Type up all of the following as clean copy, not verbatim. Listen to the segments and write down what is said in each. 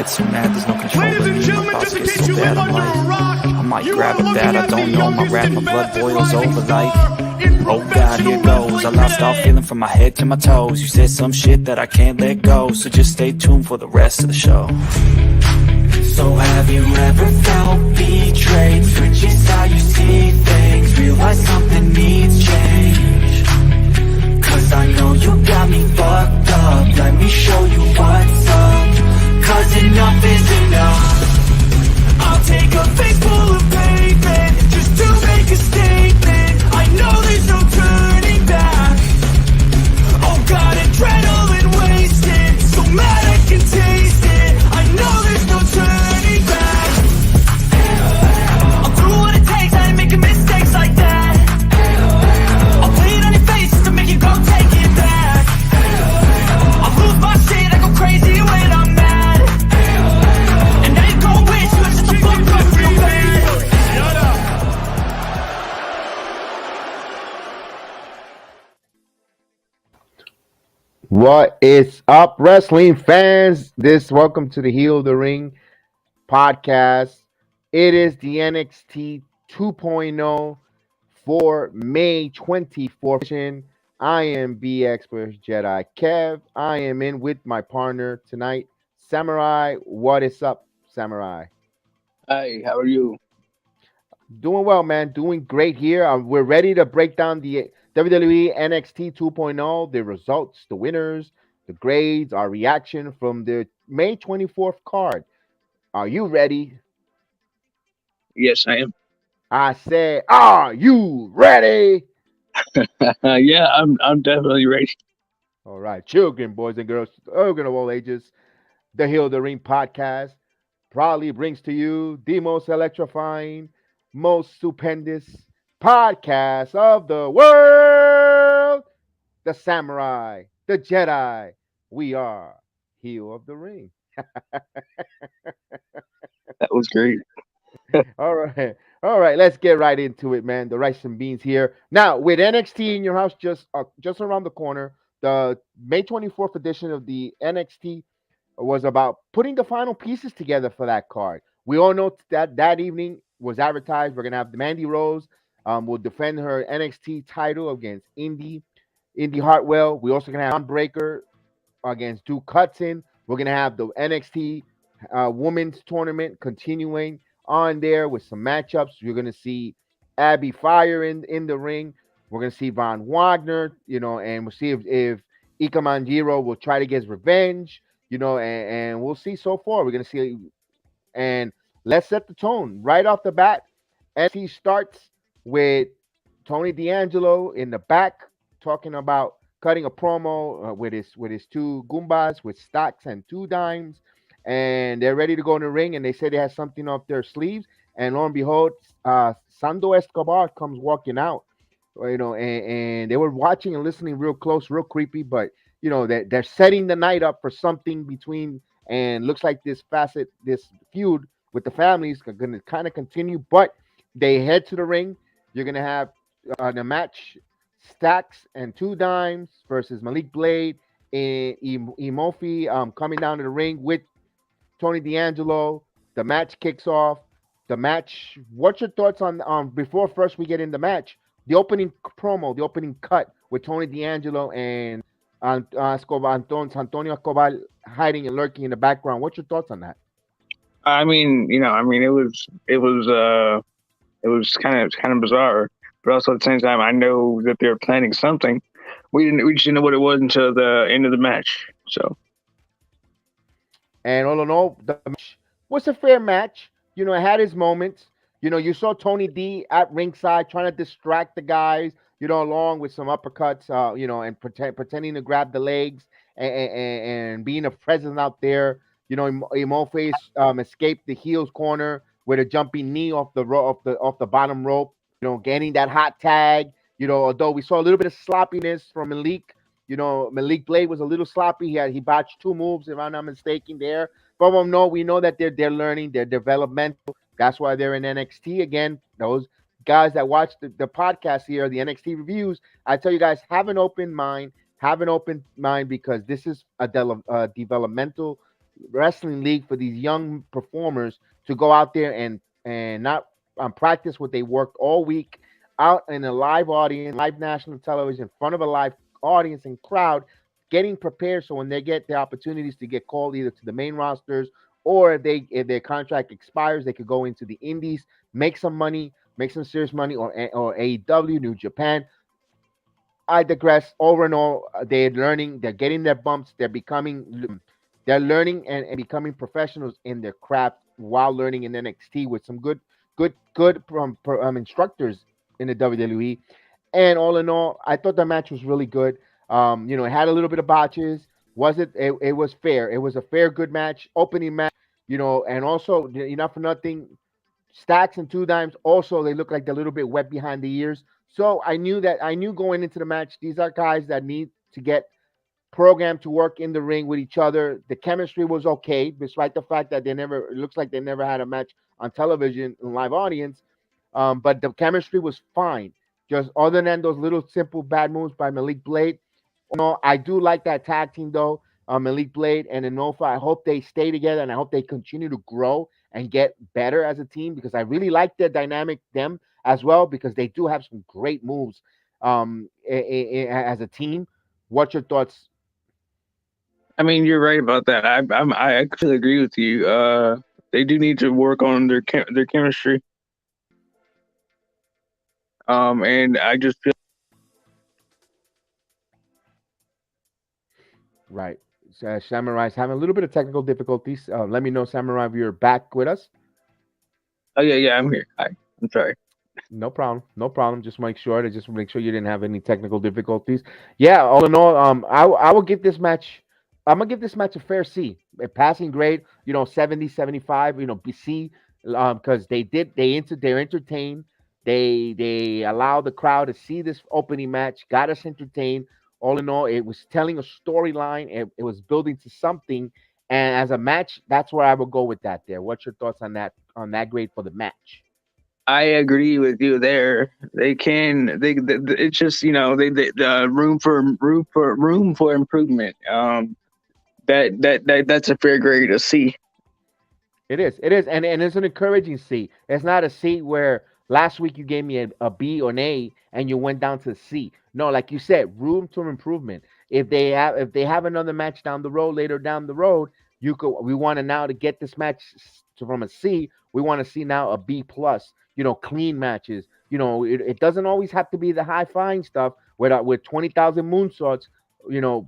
get so mad, there's no control. Ladies and gentlemen, just in case you live under a rock, I might you grab are a looking bat, I at don't the know, my youngest rap, my and blood fastest boils rising over like, star in oh God, here professional goes. I wrestling lost all today. feeling from my head to my toes. You said some shit that I can't let go, so just stay tuned for the rest of the show. So have you ever felt betrayed? Switches how you see things, realize something needs change. Cause I know you got me fucked up, let me show you what's up. Cause enough is enough. I'll take a face full of pavement just to make a statement. I know there's no turning back. Oh God, adrenaline wasted, so mad I can taste it. I know there's no turning back. I'll do what it takes, I ain't making mistakes like that. I'll play it on your face just to make you go take it back. I'll lose my shit, I go crazy when I'm mad. And now you gon' wish you was just a fuck up real bad. Shut up. What is up, wrestling fans? Welcome to the Heel of the Ring podcast. It is the NXT 2.0 for May 24th. I am BX vs. JEDI Kev. I am in with my partner tonight, Samurai. What is up, Samurai? Hi, how are you? Doing well, man. Doing great here. We're ready to break down the WWE NXT 2.0, the results, the winners, the grades, our reaction from the May 24th card. Are you ready? Yes, I am. I said, are you ready? Yeah, I'm definitely ready. All right, children, boys and girls, children of all ages, the Heel of the Ring podcast proudly brings to you the most electrifying, most stupendous podcast of the world, the Samurai, the Jedi. We are Heel of the Ring. That was great. All right. All right, let's get right into it, man. The rice and beans here. Now, with NXT in your house just around the corner, the May 24th edition of the NXT was about putting the final pieces together for that card. We all know that evening was advertised. We're going to have Mandy Rose will defend her NXT title against Indy Hartwell. We also going to have Dawn Breaker against Duke Hudson. We're going to have the NXT women's tournament continuing on there with some matchups. You're going to see Abby Fire in the ring. We're going to see Von Wagner, and we'll see if Ika Manjiro will try to get his revenge, and we'll see so far. We're going to see, and let's set the tone right off the bat. NXT starts with Tony D'Angelo in the back talking about cutting a promo with his two Goombas with Stocks and Two Dimes, and they're ready to go in the ring. And they say they have something up their sleeves. And lo and behold, Sando Escobar comes walking out, and they were watching and listening real close, real creepy. But they're setting the night up for something between, and looks like this feud with the families are going to kind of continue. But they head to the ring. You're going to have the match. Stacks and Two Dimes versus Malik Blade and Imofi coming down to the ring with Tony D'Angelo. The match kicks off. The match. What's your thoughts on before first we get in the match? The opening promo, the opening cut with Tony D'Angelo and Antonio Escobar hiding and lurking in the background. What's your thoughts on that? I mean, it was kind of bizarre, but also at the same time, I know that they're planning something. We just didn't know what it was until the end of the match. So, and all in all, the match was a fair match. It had its moments. You saw Tony D at ringside trying to distract the guys, along with some uppercuts, and pretending to grab the legs and being a presence out there. Imofe escaped the heels corner with a jumping knee off the bottom rope. Getting that hot tag. Although we saw a little bit of sloppiness from Malik. Malik Blade was a little sloppy. He botched two moves, if I'm not mistaken, there. But we know that they're learning, they're developmental. That's why they're in NXT again. Those guys that watch the podcast here, the NXT reviews, I tell you guys, have an open mind because this is a developmental wrestling league for these young performers to go out there and not practice what they worked all week out in a live audience, live national television, in front of a live audience and crowd, getting prepared so when they get the opportunities to get called either to the main rosters or if their contract expires, they could go into the indies, make some money, make some serious money, or AEW, New Japan. I digress. Over and all, they're learning. They're getting their bumps. They're learning and becoming professionals in their craft while learning in NXT with some good instructors in the WWE. And all in all, I thought the match was really good. It had a little bit of botches. Was it? It was fair. It was a fair, good match, opening match. And also, not for nothing, Stacks and Two Dimes also they look like they're a little bit wet behind the ears. So I knew going into the match, these are guys that need to get programmed to work in the ring with each other. The chemistry was okay, despite the fact that it looks like they never had a match on television in live audience. But the chemistry was fine. Just other than those little simple bad moves by Malik Blade. No, I do like that tag team though. Malik Blade and Enofa. I hope they stay together and I hope they continue to grow and get better as a team because I really like their dynamic them as well because they do have some great moves as a team. What's your thoughts? I mean, you're right about that. I actually agree with you. They do need to work on their chemistry. And I just feel Right. Samurai's having a little bit of technical difficulties. Let me know, Samurai, if you're back with us. oh yeah, I'm here. Hi, I'm sorry. No problem. No problem. Just make sure you didn't have any technical difficulties. Yeah, all in all, I will give this match. I'm gonna give this match a fair C, a passing grade. 70, 75. B C, because they're entertained. They allow the crowd to see this opening match. Got us entertained. All in all, it was telling a storyline. It was building to something. And as a match, that's where I will go with that. There. What's your thoughts on that grade for the match? I agree with you there. They can. It's just they room for improvement. That's a fair grade to see. It is, and it's an encouraging seat. It's not a seat where last week you gave me a B or an A and you went down to C. No, like you said, room to improvement. If they have another match down the road later down the road, we want to now to get this match from a C. We want to see now a B plus. Clean matches. It doesn't always have to be the high flying stuff with 20,000 moonsaults.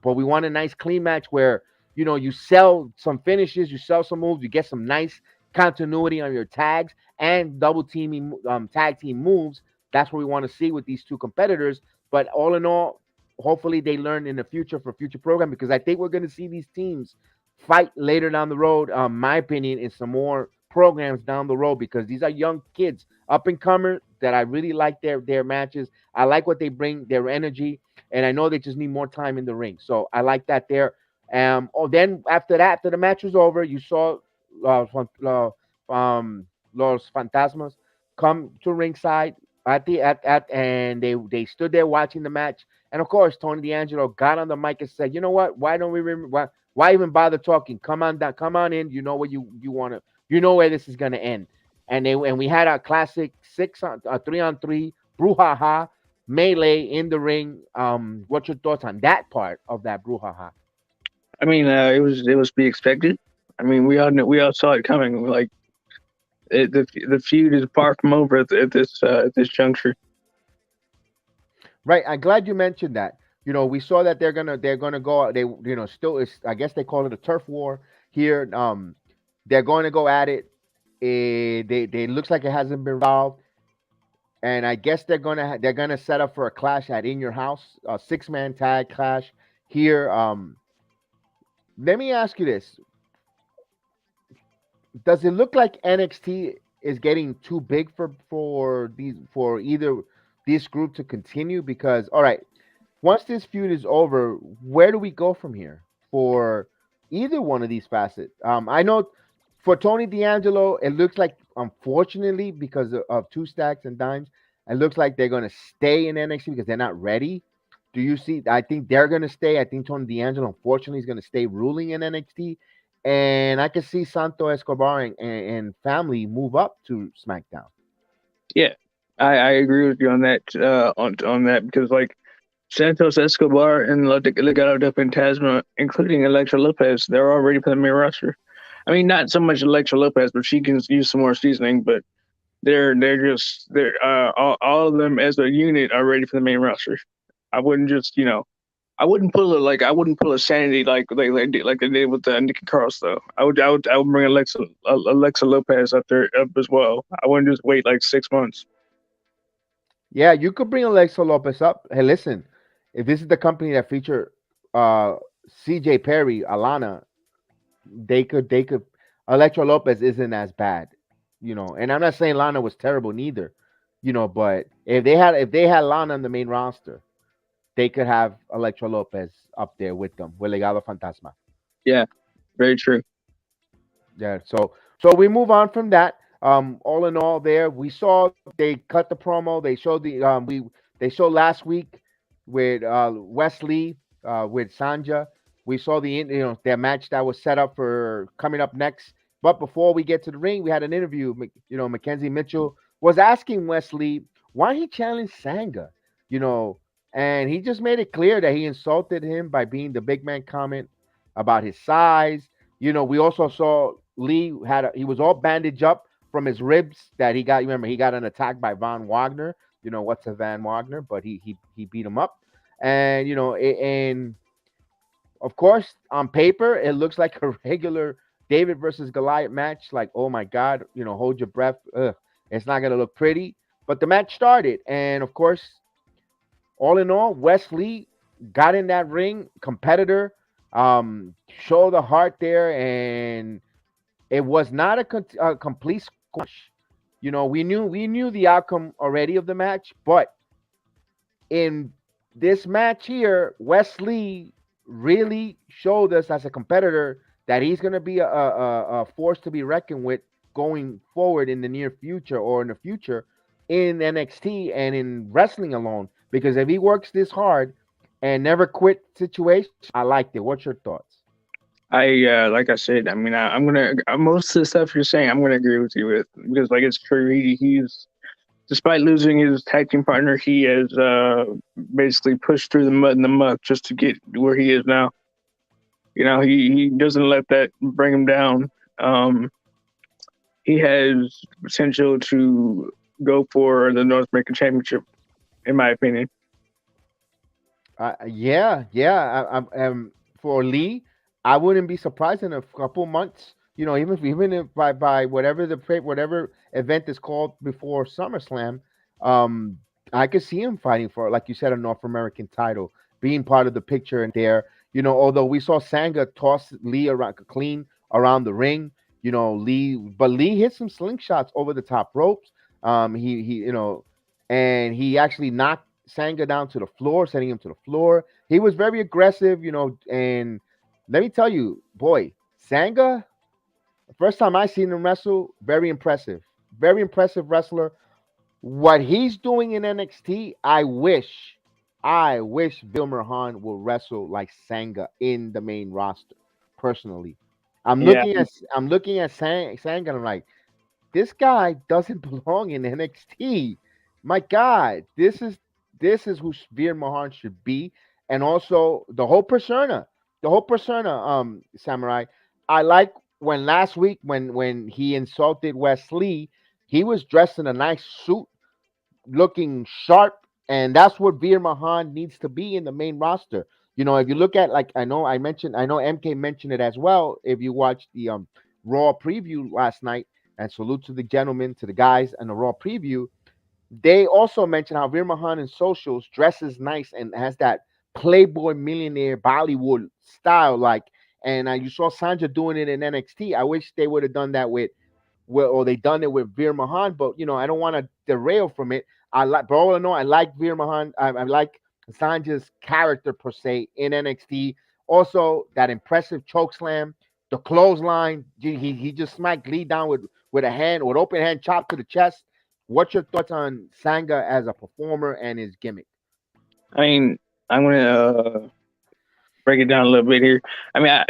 But we want a nice clean match where you sell some finishes, you sell some moves, you get some nice continuity on your tags and double teaming tag team moves. That's what we want to see with these two competitors. But all in all, hopefully they learn in the future for future program because I think we're going to see these teams fight later down the road. My opinion in some more programs down the road because these are young kids, up and comers that I really like their matches. I like what they bring, their energy, and I know they just need more time in the ring. So I like that there. Then after that, after the match was over, you saw Los Fantasmas come to ringside and they stood there watching the match. And of course, Tony D'Angelo got on the mic and said, "You know what? Why don't we why even bother talking? Come on down, come on in. You know where you want to. You know where this is gonna end." And we had our classic 3-on-3 brouhaha melee in the ring. What's your thoughts on that part of that brouhaha? I mean, it was to be expected. I mean, we all saw it coming. Like the feud is far from over at this juncture. Right. I'm glad you mentioned that. We saw that they're gonna go. Still is. I guess they call it a turf war here. They're going to go at it. They looks like it hasn't been resolved, and I guess they're gonna set up for a clash at In Your House, a 6-man tag clash here. Let me ask you this: does it look like NXT is getting too big for either this group to continue? Because all right, once this feud is over, where do we go from here for either one of these facets? I know for Tony D'Angelo, it looks like unfortunately because of two stacks and dimes, it looks like they're gonna stay in NXT because they're not ready. Do you see? I think they're gonna stay. I think Tony D'Angelo, unfortunately, is gonna stay ruling in NXT. and I could see Santo Escobar and family move up to SmackDown. Yeah, I agree with you on that. On that because like Santos Escobar and Legado del Fantasma, including Electra Lopez, they're all ready for the main roster. I mean, not so much Electra Lopez, but she can use some more seasoning. But they're all of them as a unit are ready for the main roster. I wouldn't just I wouldn't pull a sanity like they did with Nikki Cross though. I would bring Alexa Lopez up there up as well. I wouldn't just wait like 6 months. Yeah, you could bring Alexa Lopez up. Hey, listen, if this is the company that feature uh CJ Perry, Alana, they could Electra Lopez isn't as bad, and I'm not saying Lana was terrible neither, but if they had Lana on the main roster, they could have Electra Lopez up there with them, with Legado Fantasma. Yeah, very true. Yeah, so we move on from that. All in all, there we saw they cut the promo. They showed they showed last week with Wesley with Sanja. We saw their match that was set up for coming up next. But before we get to the ring, we had an interview. Mackenzie Mitchell was asking Wesley why he challenged Sanga. You know, and he just made it clear that he insulted him by being the big man comment about his size. We also saw Lee he was all bandaged up from his ribs that he got. You remember he got an attack by Von Wagner. What's a Van Wagner? But he beat him up, and and of course on paper it looks like a regular David versus Goliath match. Like, oh my God, hold your breath. Ugh, it's not gonna look pretty. But the match started, and of course, all in all, Wesley got in that ring, competitor, showed the heart there, and it was not a complete squash. We knew the outcome already of the match, but in this match here, Wesley really showed us as a competitor that he's going to be a force to be reckoned with going forward in the near future or in the future in NXT and in wrestling alone. Because if he works this hard and never quit situation, I liked it. What's your thoughts? Like I said, I mean, I'm gonna most of the stuff you're saying, I'm gonna agree with you with because like it's true. He's despite losing his tag team partner, he has basically pushed through the mud and the muck just to get where he is now. He doesn't let that bring him down. Um, he has potential to go for the North American Championship, in my opinion. Yeah. For Lee, I wouldn't be surprised in a couple months. Even if by whatever event is called before SummerSlam, um, I could see him fighting for, like you said, a North American title, being part of the picture and there. Although we saw Sanga toss Lee around clean around the ring. Lee hit some slingshots over the top ropes. And he actually knocked Sanga down to the floor, sending him to the floor. He was very aggressive, and let me tell you, boy, Sanga, the first time I seen him wrestle, very impressive wrestler. What he's doing in NXT, I wish Vilmer Hahn will wrestle like Sanga in the main roster. Personally, I'm Yeah, looking at I'm looking at Sanga, and I'm like, this guy doesn't belong in NXT. My God, this is who Veer Mahan should be, and also the whole persona, Samurai. I like when last week when he insulted Wesley, he was dressed in a nice suit, looking sharp, and that's what Veer Mahan needs to be in the main roster. If you look at, like, I know MK mentioned it as well. If you watched the Raw preview last night, and salute to the gentlemen, to the guys, and the Raw preview, they also mentioned how Veer Mahan in socials dresses nice and has that Playboy millionaire Bollywood style, like. And you saw Sanja doing it in NXT. I wish they would have done that or they done it with Veer Mahan, but I don't want to derail from it. But all in all, I like Veer Mahan. I like Sanja's character per se in NXT. Also, that impressive choke slam, the clothesline. He just smacked Lee down with open hand chop to the chest. What's your thoughts on Sanga as a performer and his gimmick? I mean, I'm gonna break it down a little bit here. I mean,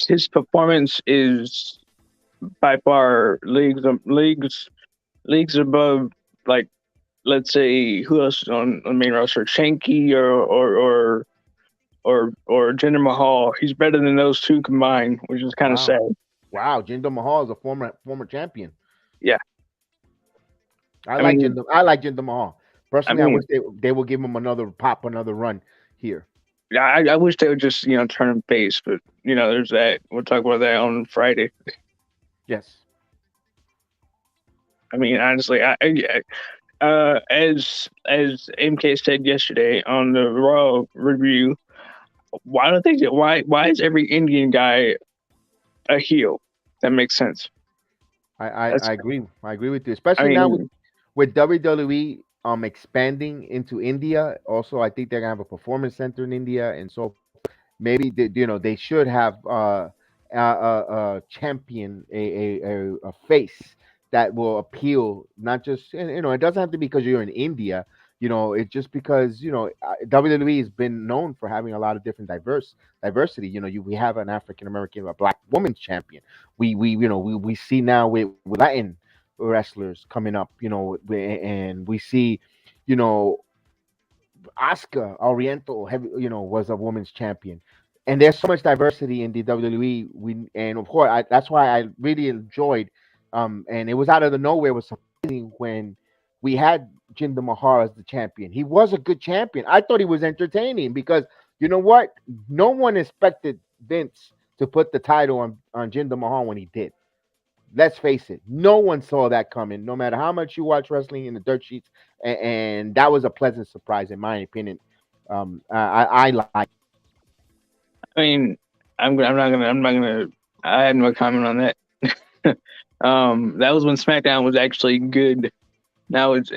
his performance is by far leagues above, like, let's say, who else is on the main roster? Shanky or Jinder Mahal. He's better than those two combined, which is kind of Wow. sad. Wow, Jinder Mahal is a former champion. Yeah. I I like mean, Jinder Mahal. Personally, I mean, wish they would give him another run here. I wish they would just turn him face, but there's that. We'll talk about that on Friday. Yes. I mean, honestly, as MK said yesterday on the Raw review, why don't they? Why is every Indian guy a heel? That makes sense. I agree. I agree with you, I especially now mean, with WWE expanding into India. Also, I think they're gonna have a performance center in India, and so maybe they should have a champion, a face that will appeal, not just, and, it doesn't have to be because you're in India. It's just because WWE has been known for having a lot of different diversity. We have an African American, a black woman's champion. We see now with Latin wrestlers coming up. And we see, you know Asuka Oriental was a women's champion, and there's so much diversity in the WWE. And of course that's why I really enjoyed, and it was out of the nowhere. It was surprising when we had Jinder Mahal as the champion. He was a good champion. I thought he was entertaining because you know what? No one expected Vince to put the title on Jinder Mahal when he did. Let's face it, no one saw that coming. No matter how much you watch wrestling in the dirt sheets, and that was a pleasant surprise, in my opinion. I like. I mean, I'm not gonna. I had no comment on that. That was when SmackDown was actually good. Now it's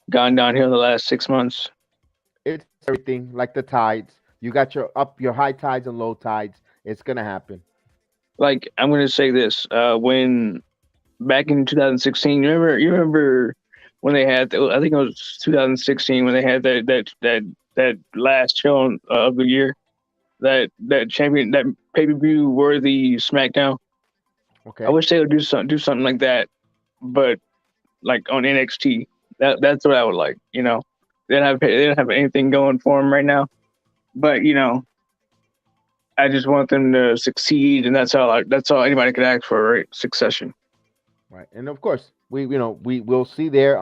gone downhill the last 6 months. It's everything like the tides. You got your high tides and low tides. It's gonna happen. Like, I'm gonna say this: when back in 2016, you remember when they had, I think it was 2016 when they had that last show of the year, that champion, that pay-per-view worthy SmackDown. Okay. I wish they would do something like that, but like on NXT. That's what I would like. They don't have anything going for them right now, but I just want them to succeed, and that's all anybody could ask for, right? Succession. Right, and of course we will see there.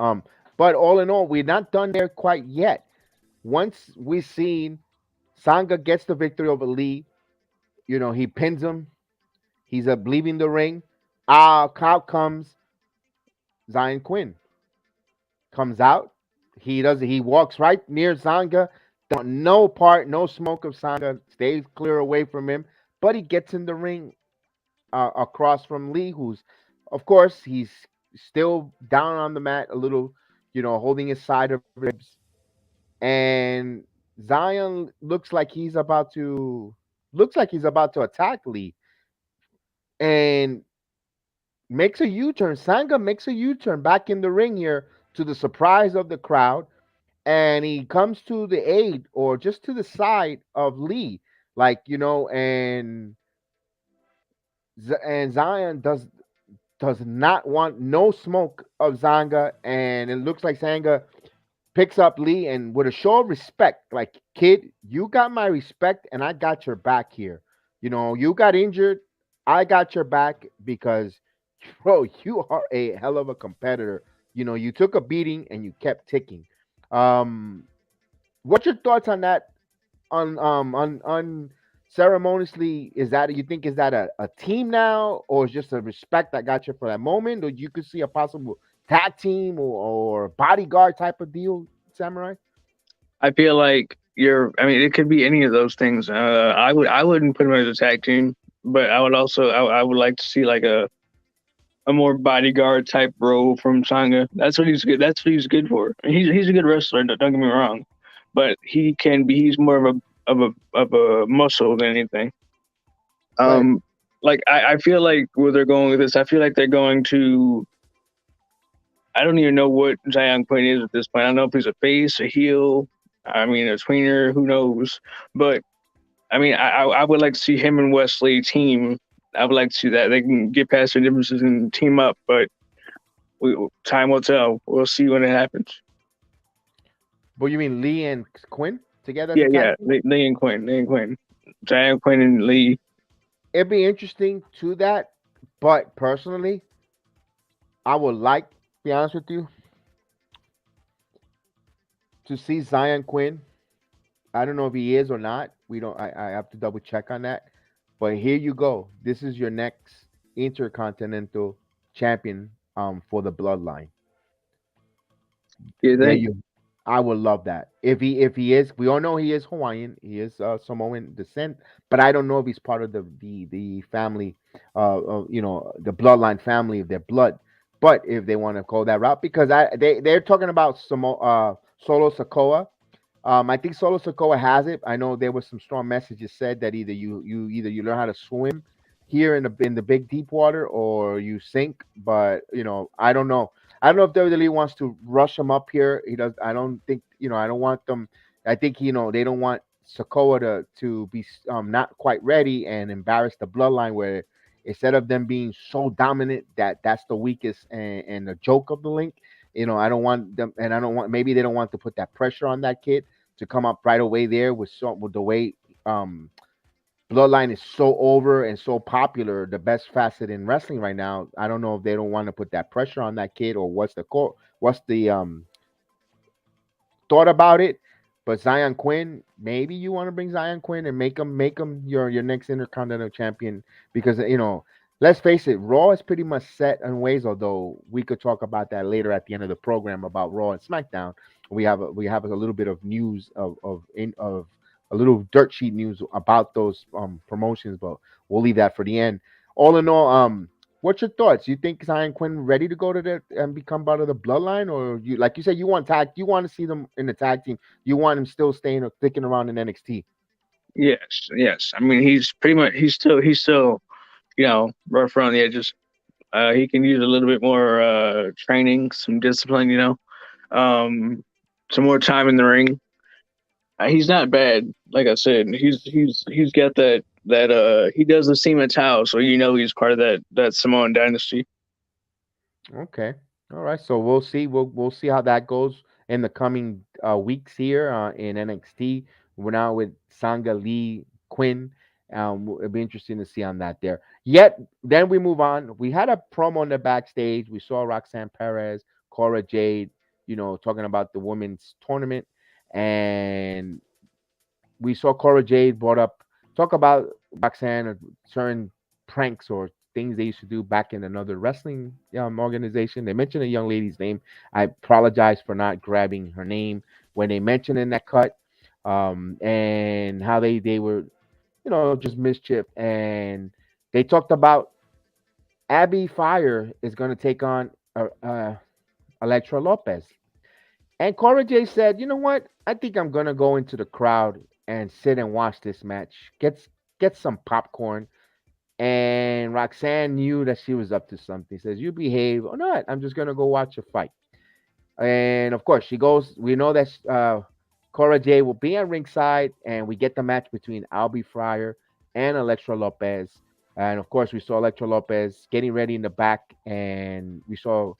But all in all, we're not done there quite yet. Once we seen Sanga gets the victory over Lee, he pins him. He's leaving the ring. Out comes Zion Quinn. Comes out. He walks right near Sanga. No smoke of Sanga. Stays clear away from him. But he gets in the ring across from Lee, who's, of course, he's still down on the mat a little, holding his side of ribs. And Zion looks like he's about to attack Lee, and makes a U-turn. Sanga makes a U-turn back in the ring here to the surprise of the crowd, and he comes to the aid or just to the side of Lee, like and Zion does not want no smoke of Sanga, and it looks like Sanga picks up Lee and with a show of respect, like, kid, you got my respect and I got your back here. You got injured, I got your back because, bro, you are a hell of a competitor. You took a beating and you kept ticking. What's your thoughts on that? On ceremoniously, is that a team now, or is just a respect that got you for that moment, or you could see a possible tag team or bodyguard type of deal, Samurai? I feel like I mean, it could be any of those things. I wouldn't put him as a tag team, but I would also, I would like to see like a more bodyguard type role from Sanga. That's what he's good. That's what he's good for. He's a good wrestler. Don't get me wrong, but he's more of a muscle than anything. Right. Like I feel like where they're going with this, I feel like they're going to. I don't even know what Zion Quinn is at this point. I don't know if he's a face, a heel. I mean, a tweener. Who knows? But I mean, I would like to see him and Wesley team. I would like to see that they can get past their differences and team up, but time will tell. We'll see when it happens. What you mean, Lee and Quinn together as Yeah, a tag yeah. team? Lee and Quinn, Giant Quinn and Lee. It'd be interesting to that, but personally, I would like, to be honest with you, to see Zion Quinn. I don't know if he is or not. We don't. I have to double check on that. But here you go. This is your next intercontinental champion for the bloodline. You There think? you. I would love that. If he is, we all know he is Hawaiian. He is Samoan descent, but I don't know if he's part of the family, the bloodline family of their blood. But if they want to go that route, because they're talking about Solo Sokoa. I think Solo Sokoa has it. I know there was some strong messages said that either you learn how to swim here in the big deep water or you sink. But I don't know. I don't know if WWE wants to rush him up here. He does. I don't think I don't want them. I think they don't want Sokoa to be not quite ready and embarrass the bloodline where instead of them being so dominant that's the weakest and the joke of the link. I don't want them, and I don't want maybe they don't want to put that pressure on that kid to come up right away there with the way Bloodline is so over and so popular, the best facet in wrestling right now. I don't know if they don't want to put that pressure on that kid or what's the thought about it. But Zion Quinn, maybe you want to bring Zion Quinn and make him your next Intercontinental Champion because let's face it, Raw is pretty much set in ways. Although we could talk about that later at the end of the program about Raw and SmackDown. We have a little bit of news of a little dirt sheet news about those promotions, but we'll leave that for the end. All in all, what's your thoughts? You think Zion Quinn ready to go to the and become part of the bloodline, or you like you said you want to see them in the tag team, you want him still staying or sticking around in NXT? Yes, yes. I mean, he's pretty much he's still rough around the edges. He can use a little bit more training, some discipline, some more time in the ring. He's not bad. Like I said, he's got that he does the Seaman Tao, so he's part of that Samoan dynasty. Okay. All right. So we'll see. We'll see how that goes in the coming weeks here in NXT. We're now with Sanga Lee Quinn. It'll be interesting to see on that there. Yet then we move on. We had a promo in the backstage. We saw Roxanne Perez, Cora Jade, talking about the women's tournament, and we saw Cora Jade talk about Roxanne or certain pranks or things they used to do back in another wrestling organization. They mentioned a young lady's name. I apologize for not grabbing her name when they mentioned in that cut, and how they were, just mischief. And they talked about Abby Fire is going to take on Electra Lopez. And Cora J said, "You know what? I think I'm gonna go into the crowd and sit and watch this match. Get some popcorn." And Roxanne knew that she was up to something. Says, "You behave or not? I'm just gonna go watch a fight." And of course, she goes. We know that Cora J will be at ringside, and we get the match between Albie Fryer and Electra Lopez. And of course, we saw Electra Lopez getting ready in the back, and we saw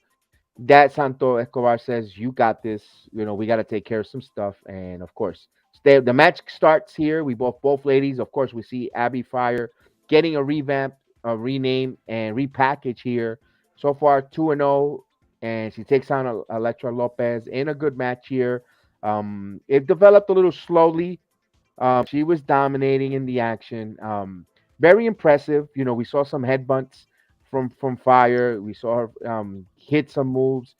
Dad Santo Escobar says, "You got this. We got to take care of some stuff." And of course, the match starts here. We both ladies. Of course, we see Abby Fire getting a revamp, a rename, and repackage here. So far, 2-0, and she takes on Electra Lopez in a good match here. It developed a little slowly. She was dominating in the action. Very impressive. We saw some headbutts from Fire. We saw her hit some moves.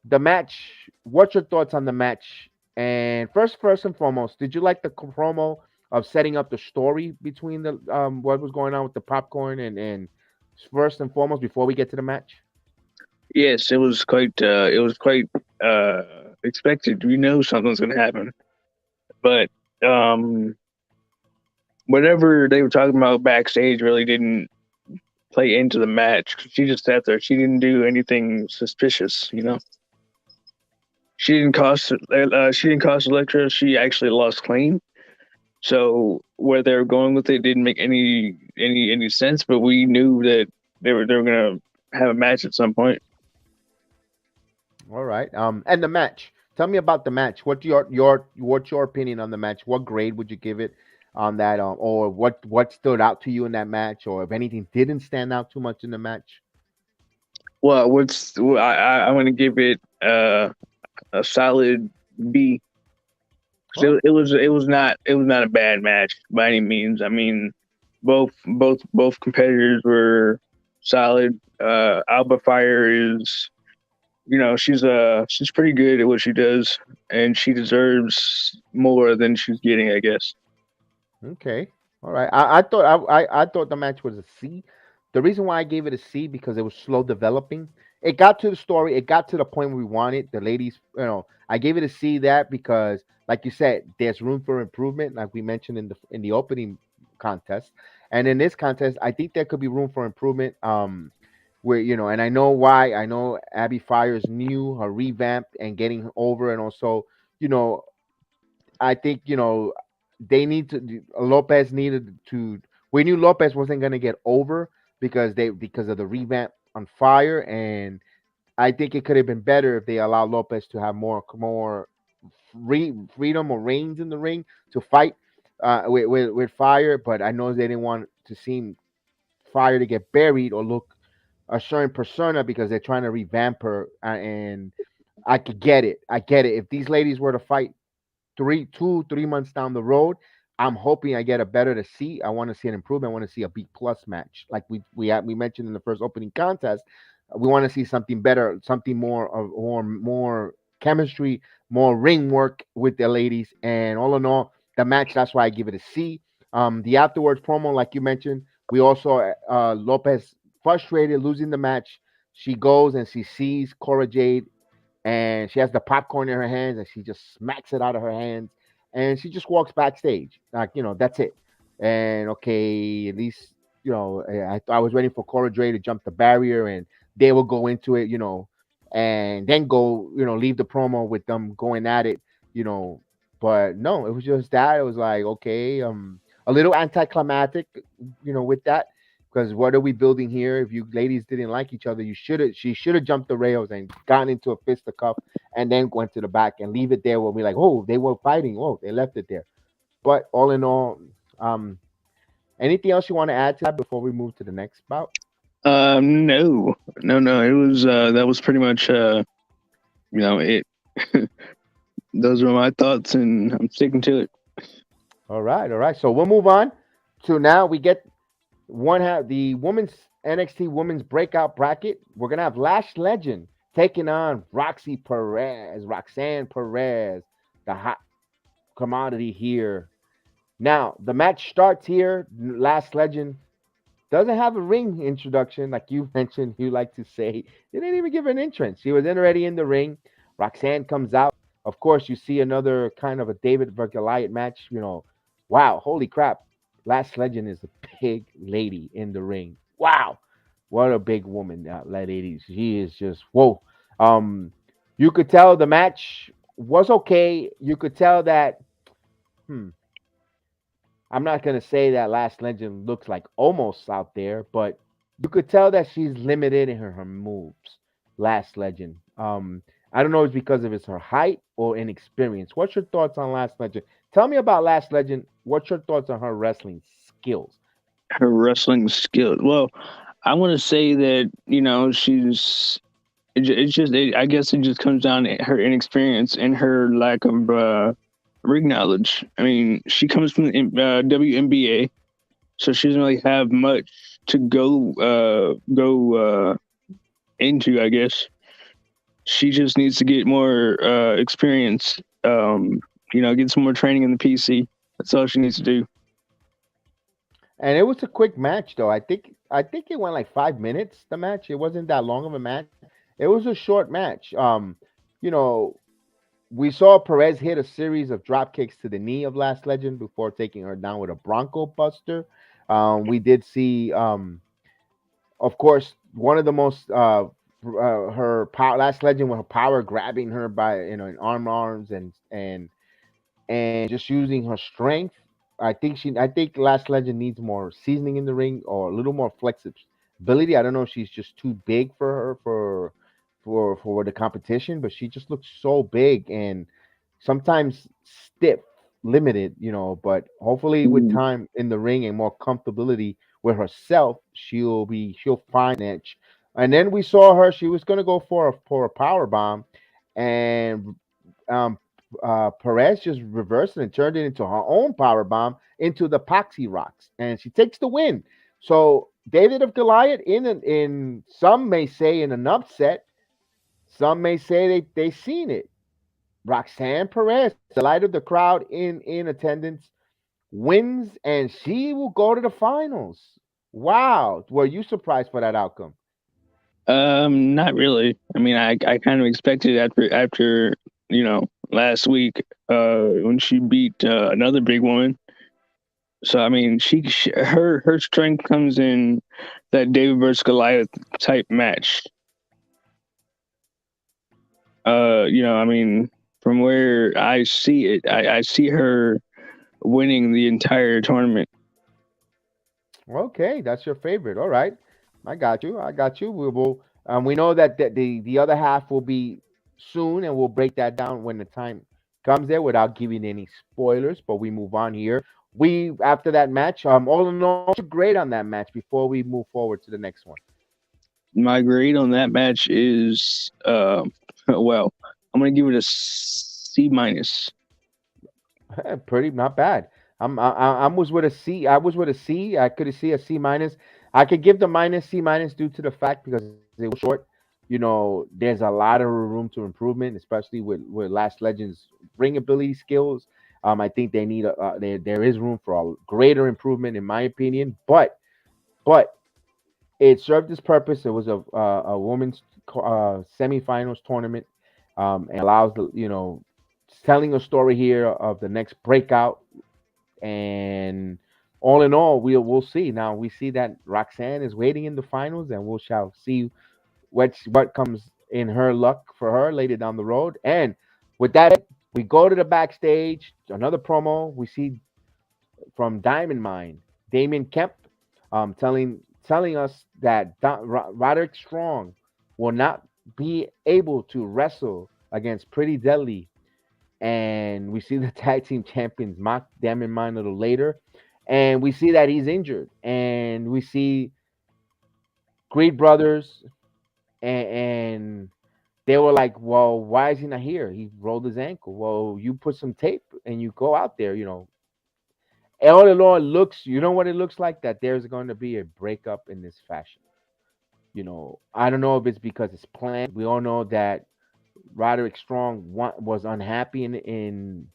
The match. What's your thoughts on the match? And first and foremost, did you like the promo of setting up the story between the what was going on with the popcorn and first and foremost before we get to the match? Yes, it was quite expected. We know something's gonna happen, but um, whatever they were talking about backstage really didn't play into the match. She just sat there. She didn't do anything suspicious. She didn't cost Electra. She actually lost clean. So where they were going with it didn't make any sense. But we knew that they were gonna have a match at some point. All right. And the match. Tell me about the match. What's your opinion on the match? What grade would you give it on that? Or what stood out to you in that match? Or if anything didn't stand out too much in the match? Well, I'm gonna give it a solid B. 'Cause Oh, it was not a bad match by any means. I mean, both competitors were solid. Alba Fire is, she's pretty good at what she does, and she deserves more than she's getting, I guess. okay. All right. I thought the match was a C. The reason why I gave it a C because it was slow developing. It got to the story. It got to the point we wanted. The ladies, I gave it a C that because, like you said, there's room for improvement, like we mentioned in the opening contest, and in this contest, I think there could be room for improvement. Where and I know why. I know Abby Fire's new, her revamped, and getting over, and also, you know, I think they need to. Lopez needed to. We knew Lopez wasn't going to get over because of the revamp on Fire, and I think it could have been better if they allowed Lopez to have more freedom or reins in the ring to fight with Fire. But I know they didn't want to seem Fire to get buried or look a certain persona because they're trying to revamp her. And I could get it. I get it. If these ladies were to fight 3 months down the road, I'm hoping I get a better to see. I want to see an improvement. I want to see a B plus match, like we mentioned in the first opening contest. We want to see something better, something more chemistry, more ring work with the ladies. And all in all, the match. That's why I give it a C. The afterwards promo, like you mentioned, we also Lopez frustrated losing the match. She goes and she sees Cora Jade and she has the popcorn in her hands and she just smacks it out of her hands and she just walks backstage like that's it. And okay, at least I was waiting for Cora Dre to jump the barrier and they will go into it, and then go leave the promo with them going at it, you know but no, it was just that. It was like, okay, a little anticlimactic, with that, because what are we building here? If you ladies didn't like each other, she should have jumped the rails and gotten into a fisticuff and then went to the back and leave it there. Where we like, oh, they were fighting. Oh, they left it there. But all in all, um, anything else you want to add to that before we move to the next bout? No, no, no. It was that was pretty much it. Those were my thoughts, and I'm sticking to it. All right, all right. So we'll move on to now. We get one half the women's NXT Women's Breakout bracket. We're gonna have Lash Legend taking on Roxanne Perez, the hot commodity here. Now the match starts here. Last Legend doesn't have a ring introduction like you mentioned. You like to say they didn't even give her an entrance. She was already in the ring. Roxanne comes out. Of course, you see another kind of a David versus Goliath match. Wow, holy crap! Last Legend is a big lady in the ring. Wow, what a big woman that lady. She is just whoa. Um, you could tell the match was okay. You could tell that. Hmm, I'm not gonna say that Last Legend looks like almost out there, but you could tell that she's limited in her moves. Last Legend. I don't know if it's because of it's her height or inexperience. What's your thoughts on Last Legend? Tell me about Last Legend. What's your thoughts on her wrestling skills? Her wrestling skills. Well, I want to say that she's. I guess it just comes down to her inexperience and her lack of ring knowledge. I mean, she comes from the WNBA, so she doesn't really have much to go into. I guess she just needs to get more experience. Get some more training in the PC. That's all she needs to do. And it was a quick match, though. I think it went like 5 minutes. The match. It wasn't that long of a match. It was a short match. You know, we saw Perez hit a series of drop kicks to the knee of Last Legend before taking her down with a Bronco Buster. We did see, of course, one of the most her power Last Legend with her power grabbing her by in arms and just using her strength. I think Last Legend needs more seasoning in the ring or a little more flexibility. I don't know if she's just too big for her for the competition, but she just looks so big and sometimes stiff, limited, but hopefully with Mm. time in the ring and more comfortability with herself, she'll find an edge. And then we saw her, she was gonna go for a power bomb and um Perez just reversed it and turned it into her own power bomb into the Poxy Rocks, and she takes the win. So David of Goliath in some may say in an upset, some may say they seen it. Roxanne Perez, the light of the crowd in attendance, wins, and she will go to the finals. Wow, were you surprised for that outcome? Not really. I mean, I kind of expected after last week when she beat another big woman. So I mean, her strength comes in that David versus Goliath type match. I mean, from where I see it, I see her winning the entire tournament. Okay, that's your favorite. All right, I got you. I got you. We know that the other half will be soon, and we'll break that down when the time comes there without giving any spoilers. But we move on here. We after that match, all in all, great on that match. Before we move forward to the next one, My grade on that match is well, I'm gonna give it a C minus. pretty not bad. I was with a C. I was with a C. I could see a C minus. I could give the minus C minus due to the fact because it was short. There's a lot of room to improvement, especially with Last Legends ring ability skills. I think they need there is room for a greater improvement in my opinion. But it served its purpose. It was a women's semifinals tournament, and allows telling a story here of the next breakout. And all in all, we'll see. Now we see that Roxanne is waiting in the finals, and we shall see what comes in her luck for her later down the road. And with that, we go to the backstage. Another promo we see from Diamond Mine, Damien Kemp, telling us that Roderick Strong will not be able to wrestle against Pretty Deadly, and we see the tag team champions mock Diamond Mine a little later, and we see that he's injured, and we see Creed Brothers, and they were like, "Well, why is he not here? He rolled his ankle." Well, you put some tape and you go out there, all in all, you know what it looks like, that there's going to be a breakup in this fashion. I don't know if it's because it's planned. We all know that Roderick Strong was unhappy in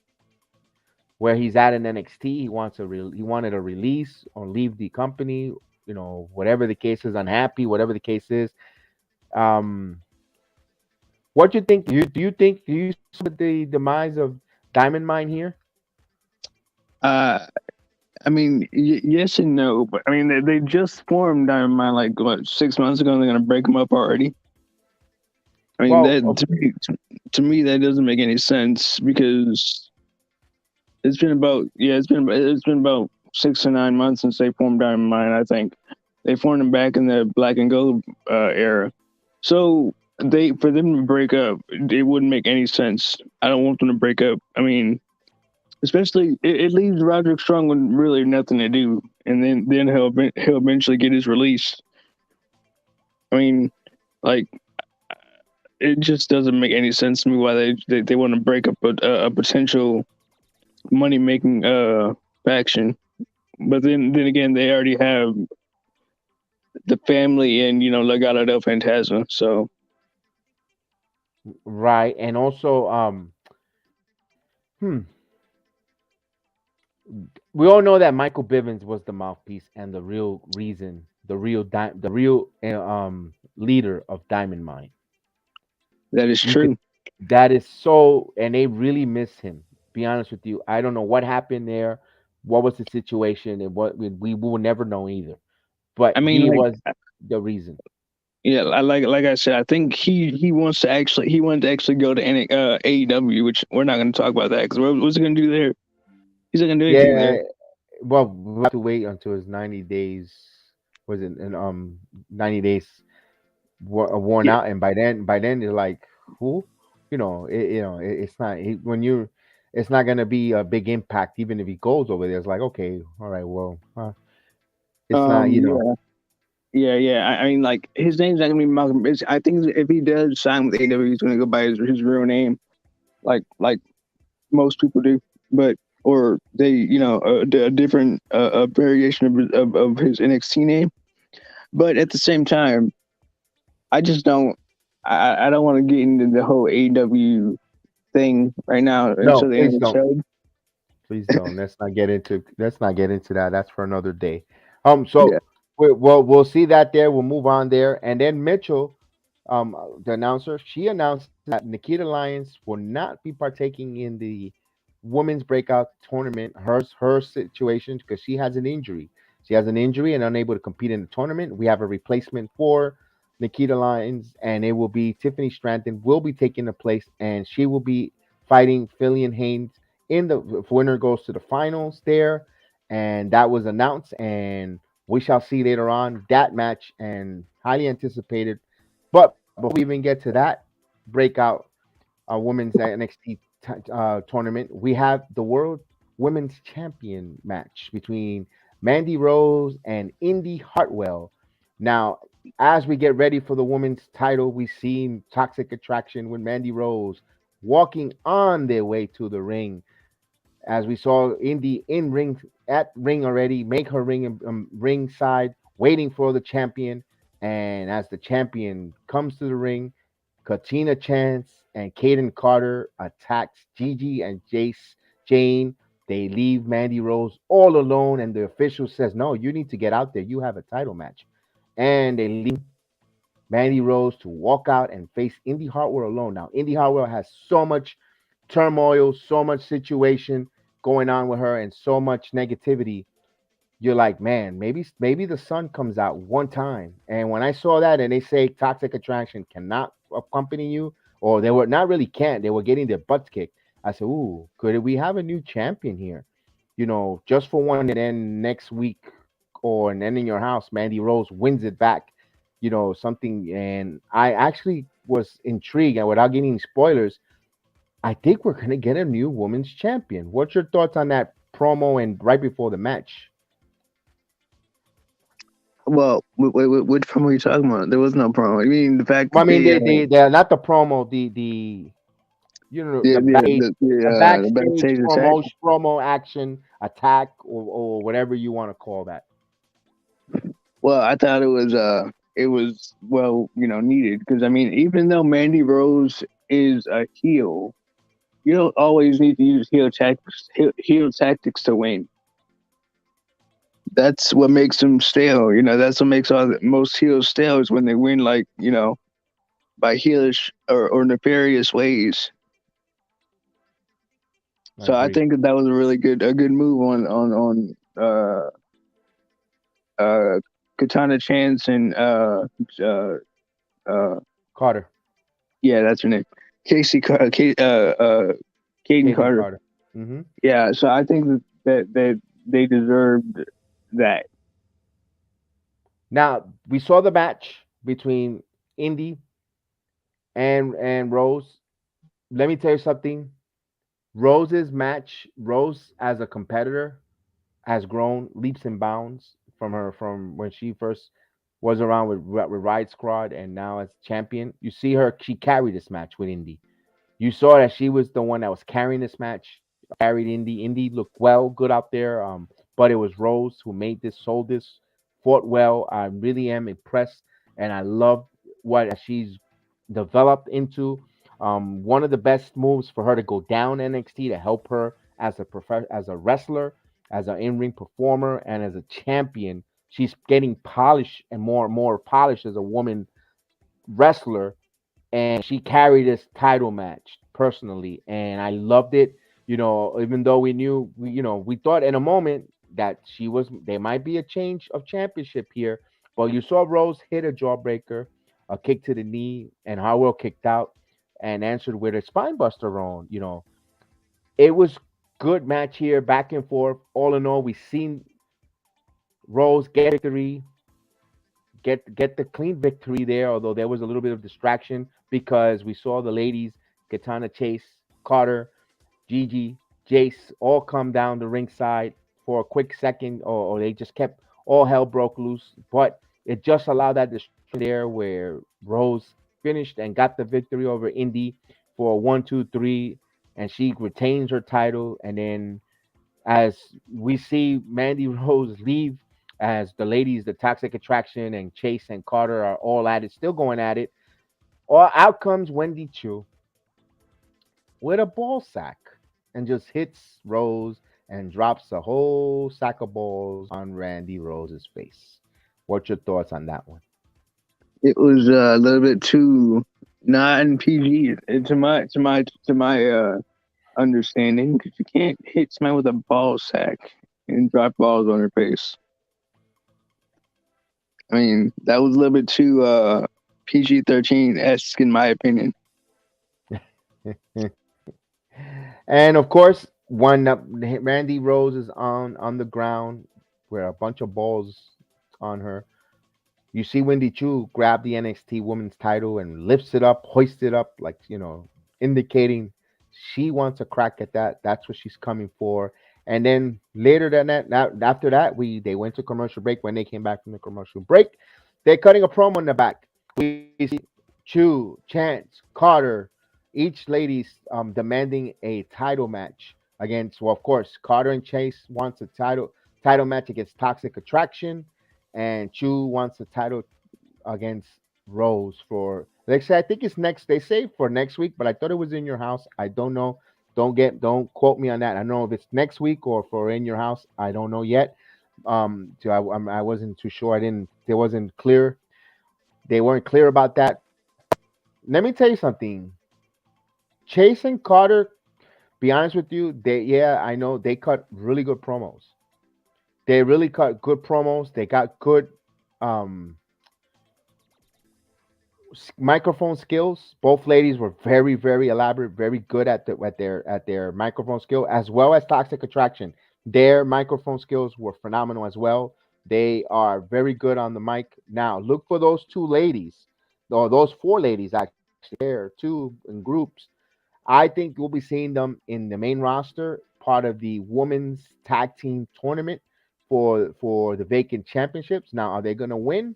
where he's at in NXT. He wanted a release or leave the company. Whatever the case is, unhappy. Whatever the case is. Um, what do you think? Do you see the demise of Diamond Mine here? Uh, I mean, yes and no, but I mean they just formed Diamond Mine like what 6 months ago, and they're gonna break them up already. I mean Well, that to me that doesn't make any sense because it's been about 6 or 9 months since they formed Diamond Mine. I think they formed them back in the Black and Gold era. So for them to break up, it wouldn't make any sense. I don't want them to break up. I mean, especially it leaves Roderick Strong with really nothing to do, and then he'll eventually get his release. I mean, like it just doesn't make any sense to me why they want to break up a potential money making faction. But then again, they already have the family and Legado del Fantasma. So right, and also, we all know that Michael Bivens was the mouthpiece and the real reason, the real leader of Diamond Mine. that is You could, true. that is so, and they really miss him. Be honest with you, I don't know what happened there, what was the situation, and what we will never know either. But I mean, he like, was the reason. yeah, like I said, I think he wants to actually go to AEW, which we're not going to talk about that because what's he going to do there? He's not going to do anything Yeah, there. well, we'll have to wait until it's 90 days. Was it in 90 days worn Yeah. out, and by then it's like who, it's not when you. It's not gonna be a big impact, even if he goes over there. It's like, okay, all right, well, it's not, Yeah. Yeah. I mean, like his name's not gonna be Malcolm. I think if he does sign with AEW, he's gonna go by his real name, like most people do. But or they, a different a variation of his NXT name. But at the same time, I just don't. I don't want to get into the whole AEW thing right now no, until the end please of the don't. show. Please don't. Let's not get into that. That's for another day. Yeah. So we'll see that there. We'll move on there, and then Mitchell, the announcer, she announced that Nikita Lyons will not be partaking in the women's breakout tournament. Her situation because she has an injury. She has an injury and unable to compete in the tournament. We have a replacement for Nikita Lyons, and it will be Tiffany Stratton will be taking the place, and she will be fighting Fillion Haynes in the if winner goes to the finals there, and that was announced, and we shall see later on that match and highly anticipated. But before we even get to that breakout women's NXT tournament, we have the World Women's Champion match between Mandy Rose and Indy Hartwell. Now, as we get ready for the women's title, we've seen Toxic Attraction with Mandy Rose walking on their way to the ring as we saw Indy in ring at ring already, make her ring ringside, waiting for the champion. And as the champion comes to the ring, Katina Chance and Kaden Carter attacks Gigi and Jace Jane. They leave Mandy Rose all alone, and the official says, "No, you need to get out there. You have a title match." And they leave Mandy Rose to walk out and face Indy Hartwell alone. Now, Indy Hartwell has so much turmoil, so much situation going on with her, and so much negativity. You're like, man, maybe the sun comes out one time. And when I saw that, and they say toxic attraction cannot accompany you, or they were not really can't, they were getting their butts kicked. I said, ooh, could we have a new champion here? Just for one, and then next week or and then in your house, Mandy Rose wins it back. Something, and I actually was intrigued, and without getting spoilers, I think we're gonna get a new women's champion. What's your thoughts on that promo and right before the match? Well, which promo are you talking about? There was no promo. I mean, the fact Well, I that mean, they, they're not the promo, the yeah, the the backstage backstage attack. promo action attack or whatever you want to call that. Well, I thought it was well, needed because I mean, even though Mandy Rose is a heel, you don't always need to use heel tactics to win. That's what makes them stale. That's what makes most heels stale is when they win, like by heelish or nefarious ways. I So I agree. think that was a good move on uh Katana Chance and uh Carter, yeah, that's her name, Casey Car- Ka- Caden Kaden Carter. Carter. Hmm. Yeah, so I think that they deserved that. Now we saw the match between Indy and Rose. Let me tell you something. Rose as a competitor has grown leaps and bounds from when she first was around with Riot Squad and now as champion. You see her, she carried this match with Indy. You saw that she was the one that was carrying this match, carried Indy. Indy looked well, good out there. But it was Rose who made this, sold this, fought well. I really am impressed, and I love what she's developed into. One of the best moves for her to go down NXT to help her as as a wrestler, as an in-ring performer, and as a champion. She's getting polished and more polished as a woman wrestler, and she carried this title match personally, and I loved it. Even though we thought in a moment that there might be a change of championship here, but you saw Rose hit a jawbreaker, a kick to the knee, and Harwell kicked out and answered with a spine buster on. It was Good match here, back and forth. All in all, we've seen Rose get victory, get the clean victory there. Although there was a little bit of distraction because we saw the ladies, Katana Chase, Carter, Gigi, Jace, all come down the ringside for a quick second, or they just kept all hell broke loose. But it just allowed that distraction there where Rose finished and got the victory over Indy for a 1, 2, 3, and she retains her title. And then as we see Mandy Rose leave, as the ladies, the Toxic Attraction and Chase and Carter are all at it, still going at it. Or out comes Wendy Chu with a ball sack and just hits Rose and drops a whole sack of balls on Randy Rose's face. What's your thoughts on that one? It was a little bit too non PG to my understanding, because you can't hit someone with a ball sack and drop balls on their face. I mean, that was a little bit too PG-13-esque in my opinion. And of course, when Randy Rose is on the ground with a bunch of balls on her, you see Wendy Chu grab the NXT Women's title and lifts it up, hoists it up, like indicating she wants a crack at that. That's what she's coming for. And then later than that, after that, they went to commercial break. When they came back from the commercial break, they're cutting a promo in the back. We see Chu, Chance, Carter, each ladies demanding a title match against. Well, of course, Carter and Chase wants a title match against Toxic Attraction, and Chu wants a title against Rose for. They say I think it's next. They say for next week, but I thought it was In Your House. I don't know. Don't quote me on that. I don't know if it's next week or for In Your House. I don't know yet. So I wasn't too sure. I didn't. It wasn't clear. They weren't clear about that. Let me tell you something. Chase and Carter, be honest with you, I know they cut really good promos. They really cut good promos. They got good um microphone skills. Both ladies were very, very elaborate, very good at their microphone skill, as well as Toxic Attraction. Their microphone skills were phenomenal as well. They are very good on the mic. Now look for those two ladies, or those four ladies actually there too in groups. I think we'll be seeing them in the main roster, part of the women's tag team tournament for the vacant championships. Now, are they going to win?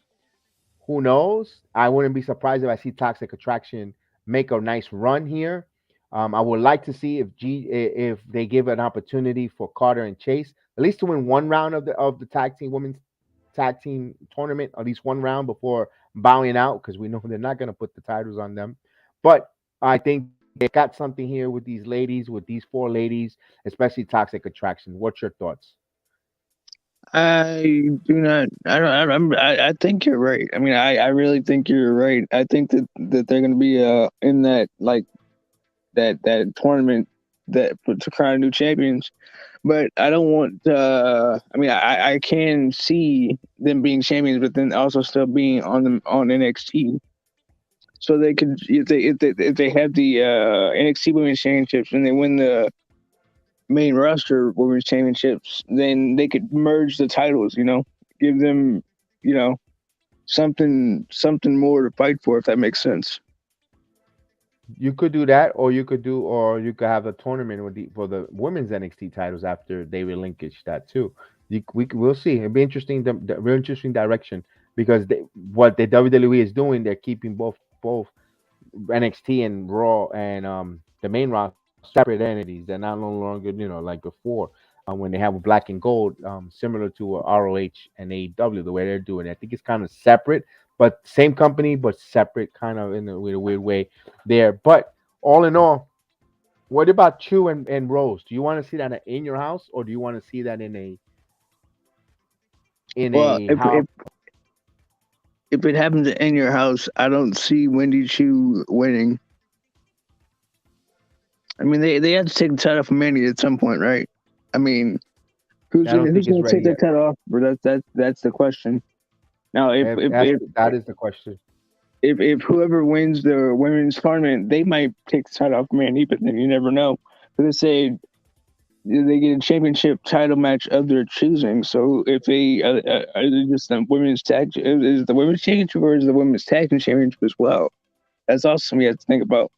Who knows? I wouldn't be surprised if I see Toxic Attraction make a nice run here. I would like to see if they give an opportunity for Carter and Chase at least to win one round of the tag team women's tag team tournament, at least one round before bowing out, because we know they're not going to put the titles on them. But I think they got something here with these ladies, with these four ladies, especially Toxic Attraction. What's your thoughts? I do not. I don't. I think you're right. I mean, I really think you're right. I think that they're going to be in that, like, that tournament that to crown new champions. But I don't want. I mean, I can see them being champions, but then also still being on NXT. So they could, if they have the NXT Women's Championships and they win the main roster Women's Championships, then they could merge the titles. Give them, something more to fight for, if that makes sense. You could do that, or you could have a tournament for the women's NXT titles after they relinquish that too. We'll see. It'll be interesting. The real interesting direction, because what the WWE is doing, they're keeping both NXT and Raw and the main roster separate entities. They're not no longer like before when they have black and gold, similar to ROH and AEW, the way they're doing it. I think it's kind of separate, but same company, but separate, kind of in a weird way there. But all in all, what about Chu and Rose? Do you want to see that in Your House, or do you want to see that in a house? If it happens in Your House, I don't see Wendy Chu winning. I mean, they have to take the title from Mandy at some point, right? I mean, who's going to take the title off? But that's the question. Now, that is the question. If whoever wins the women's tournament, they might take the title off Mandy, but then you never know. Because they say they get a championship title match of their choosing. So if they are they just the women's tag is the women's championship or is the women's tag team championship as well? That's also something you have to think about.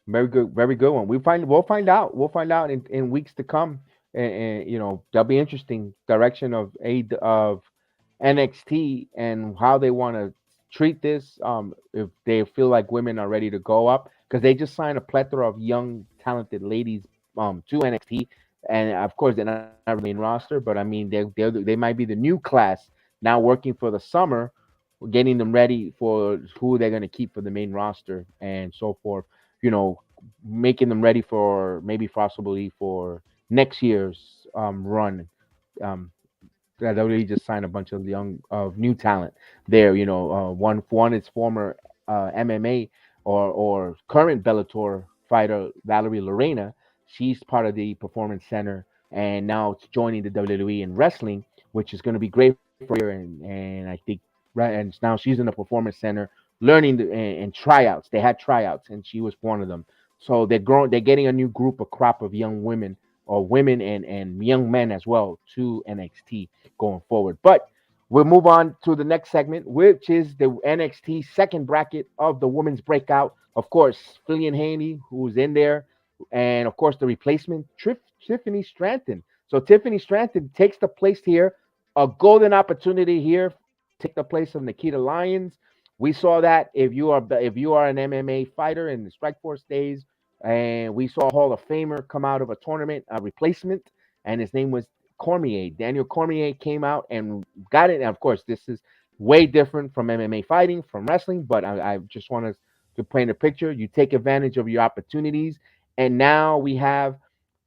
Very good one. We'll find out. We'll find out in weeks to come, and you know that'll be interesting direction of NXT and how they want to treat this. If they feel like women are ready to go up, because they just signed a plethora of young talented ladies to NXT, and of course they're not the main roster, but I mean they might be the new class now working for the summer, getting them ready for who they're going to keep for the main roster and so forth. You know, making them ready for maybe possibly for next year's run. Um, that WWE just signed a bunch of new talent there. You know, one is former MMA or current Bellator fighter Valerie Lorena. She's part of the Performance Center, and now it's joining the WWE in wrestling, which is going to be great for her. And I think right, and now she's in the Performance Center learning and tryouts. They had tryouts, and she was one of them. So they're growing. They're getting a new group, a crop of young women or women and young men as well to NXT going forward. But we'll move on to the next segment, which is the NXT second bracket of the women's breakout. Of course, Fillion Haney, who's in there, and of course the replacement, Tiffany Stratton. So Tiffany Stratton takes the place here, a golden opportunity here, take the place of Nikita Lyons. We saw that if you are an MMA fighter in the Strikeforce days, and we saw a Hall of Famer come out of a tournament, a replacement, and his name was Cormier. Daniel Cormier came out and got it. And of course, this is way different from MMA fighting, from wrestling, but I just want to paint a picture. You take advantage of your opportunities, and now we have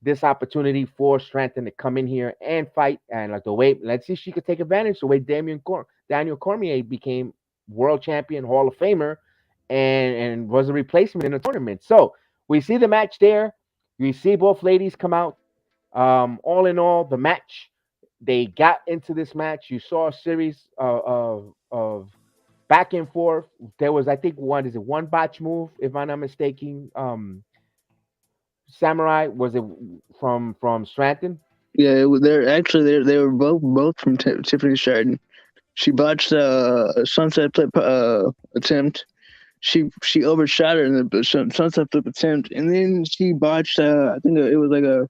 this opportunity for Stratton to come in here and fight. And like the way, let's see if she could take advantage the way Daniel Cormier became world champion, Hall of Famer, and was a replacement in a tournament. So we see the match there. We see both ladies come out. All in all, the match, they got into this match. You saw a series of back and forth. There was, I think, one botch move, if I'm not mistaken. Samurai, was it from Stratton? Yeah, they're actually they were both from Tiffany Stratton. She botched a sunset flip attempt. She overshot her in the sunset flip attempt, and then she botched. I think it was like a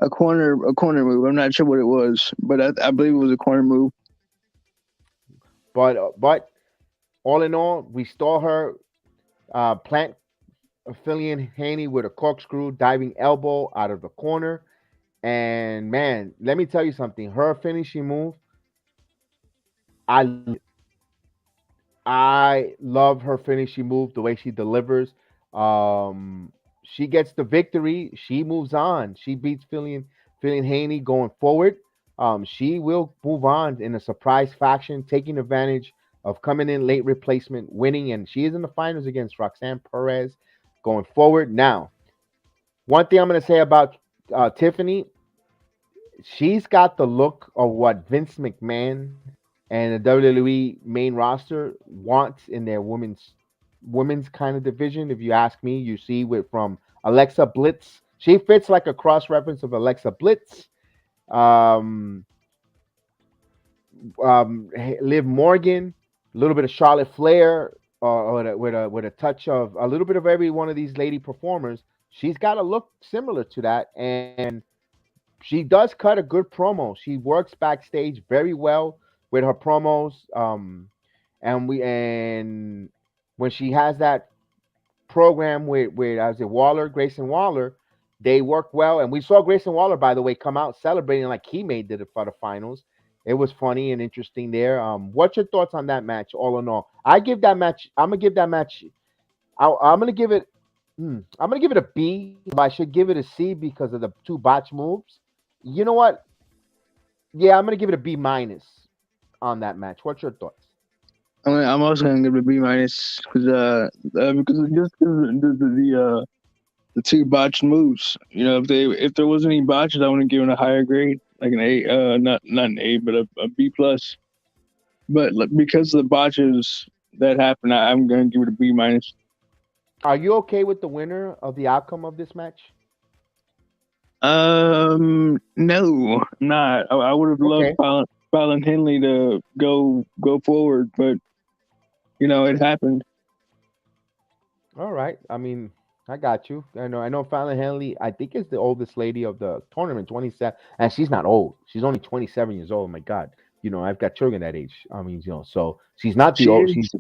corner move. I'm not sure what it was, but I believe it was a corner move. But all in all, we saw her plant Fillion Haney with a corkscrew diving elbow out of the corner. And man, let me tell you something. Her finishing move, I love her finishing move, the way she delivers. She gets the victory. She moves on. She beats Fillion Haney going forward. She will move on in a surprise fashion, taking advantage of coming in late replacement, winning, and she is in the finals against Roxanne Perez going forward. Now, one thing I'm going to say about Tiffany, she's got the look of what Vince McMahon and the WWE main roster wants in their women's kind of division. If you ask me, you see from Alexa Bliss. She fits like a cross reference of Alexa Bliss. Liv Morgan, a little bit of Charlotte Flair, with a touch of a little bit of every one of these lady performers. She's got a look similar to that, and she does cut a good promo. She works backstage very well with her promos. And when she has that program with Grayson Waller, they work well. And we saw Grayson Waller, by the way, come out celebrating like he made it for the finals. It was funny and interesting there. What's your thoughts on that match, all in all? I'm gonna give it a B, but I should give it a C because of the two botch moves. You know what? Yeah, I'm gonna give it a B minus on that match. What's your thoughts? I'm also gonna give it a B minus because of just the two botched moves. You know, if there wasn't any botches, I would have given a higher grade, like an A, not an A, but a B plus. But because of the botches that happened, I'm gonna give it a B minus. Are you okay with the winner of the outcome of this match? No, not. I would have loved Okay. Fallon Henley to go forward, but it happened. All right. I mean, I got you. I know Fallon Henley, I think is the oldest lady of the tournament, 27. And she's not old. She's only 27 years old. Oh my God. I've got children that age. I mean, so she's not the She old. is, She's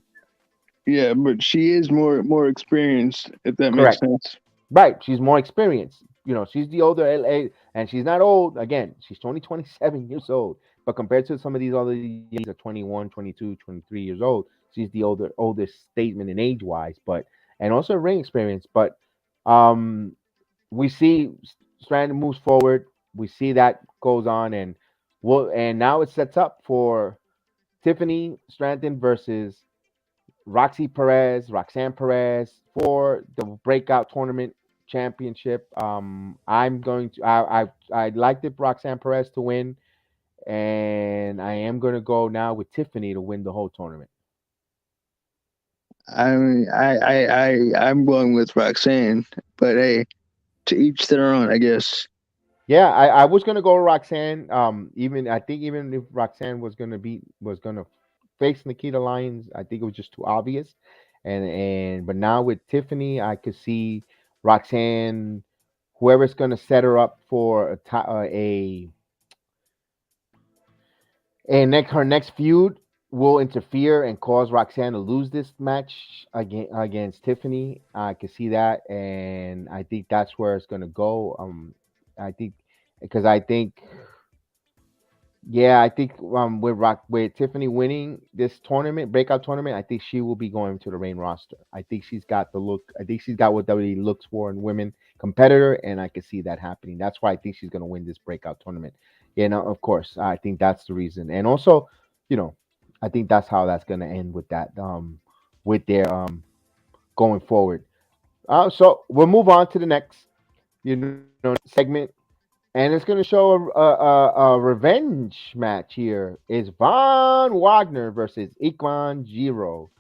yeah, but she is more experienced, if that makes correct. sense. Right. She's more experienced. She's the older LA, and she's not old. Again, she's only 27 years old. But compared to some of these other ladies are 21, 22, 23 years old, she's the oldest statement in age wise, but and also ring experience. But um we see Strand moves forward. We see that goes on, and now it sets up for Tiffany Stratton versus Roxanne Perez for the Breakout Tournament Championship. I'm going to. I'd like the Roxanne Perez to win, and I am going to go now with Tiffany to win the whole tournament. I mean, I'm going with Roxanne, but hey, to each their own, I guess. Yeah, I was gonna go Roxanne. Even I think even if Roxanne was gonna face Nikita Lyons, I think it was just too obvious. But now with Tiffany, I could see Roxanne, whoever's gonna set her up for her next feud will interfere and cause Roxanne to lose this match against Tiffany. I can see that, and I think that's where it's gonna go. I think because I think yeah, I think with Tiffany winning this tournament, breakout tournament, I think she will be going to the main roster. I think she's got the look. I think she's got what WWE looks for in women competitor, and I can see that happening. That's why I think she's going to win this breakout tournament. Of course, I think that's the reason, and also, you know, I think that's how that's going to end with that. With their going forward. So we'll move on to the next, segment, and it's going to show a revenge match here. Is Von Wagner versus Ikman Jiro.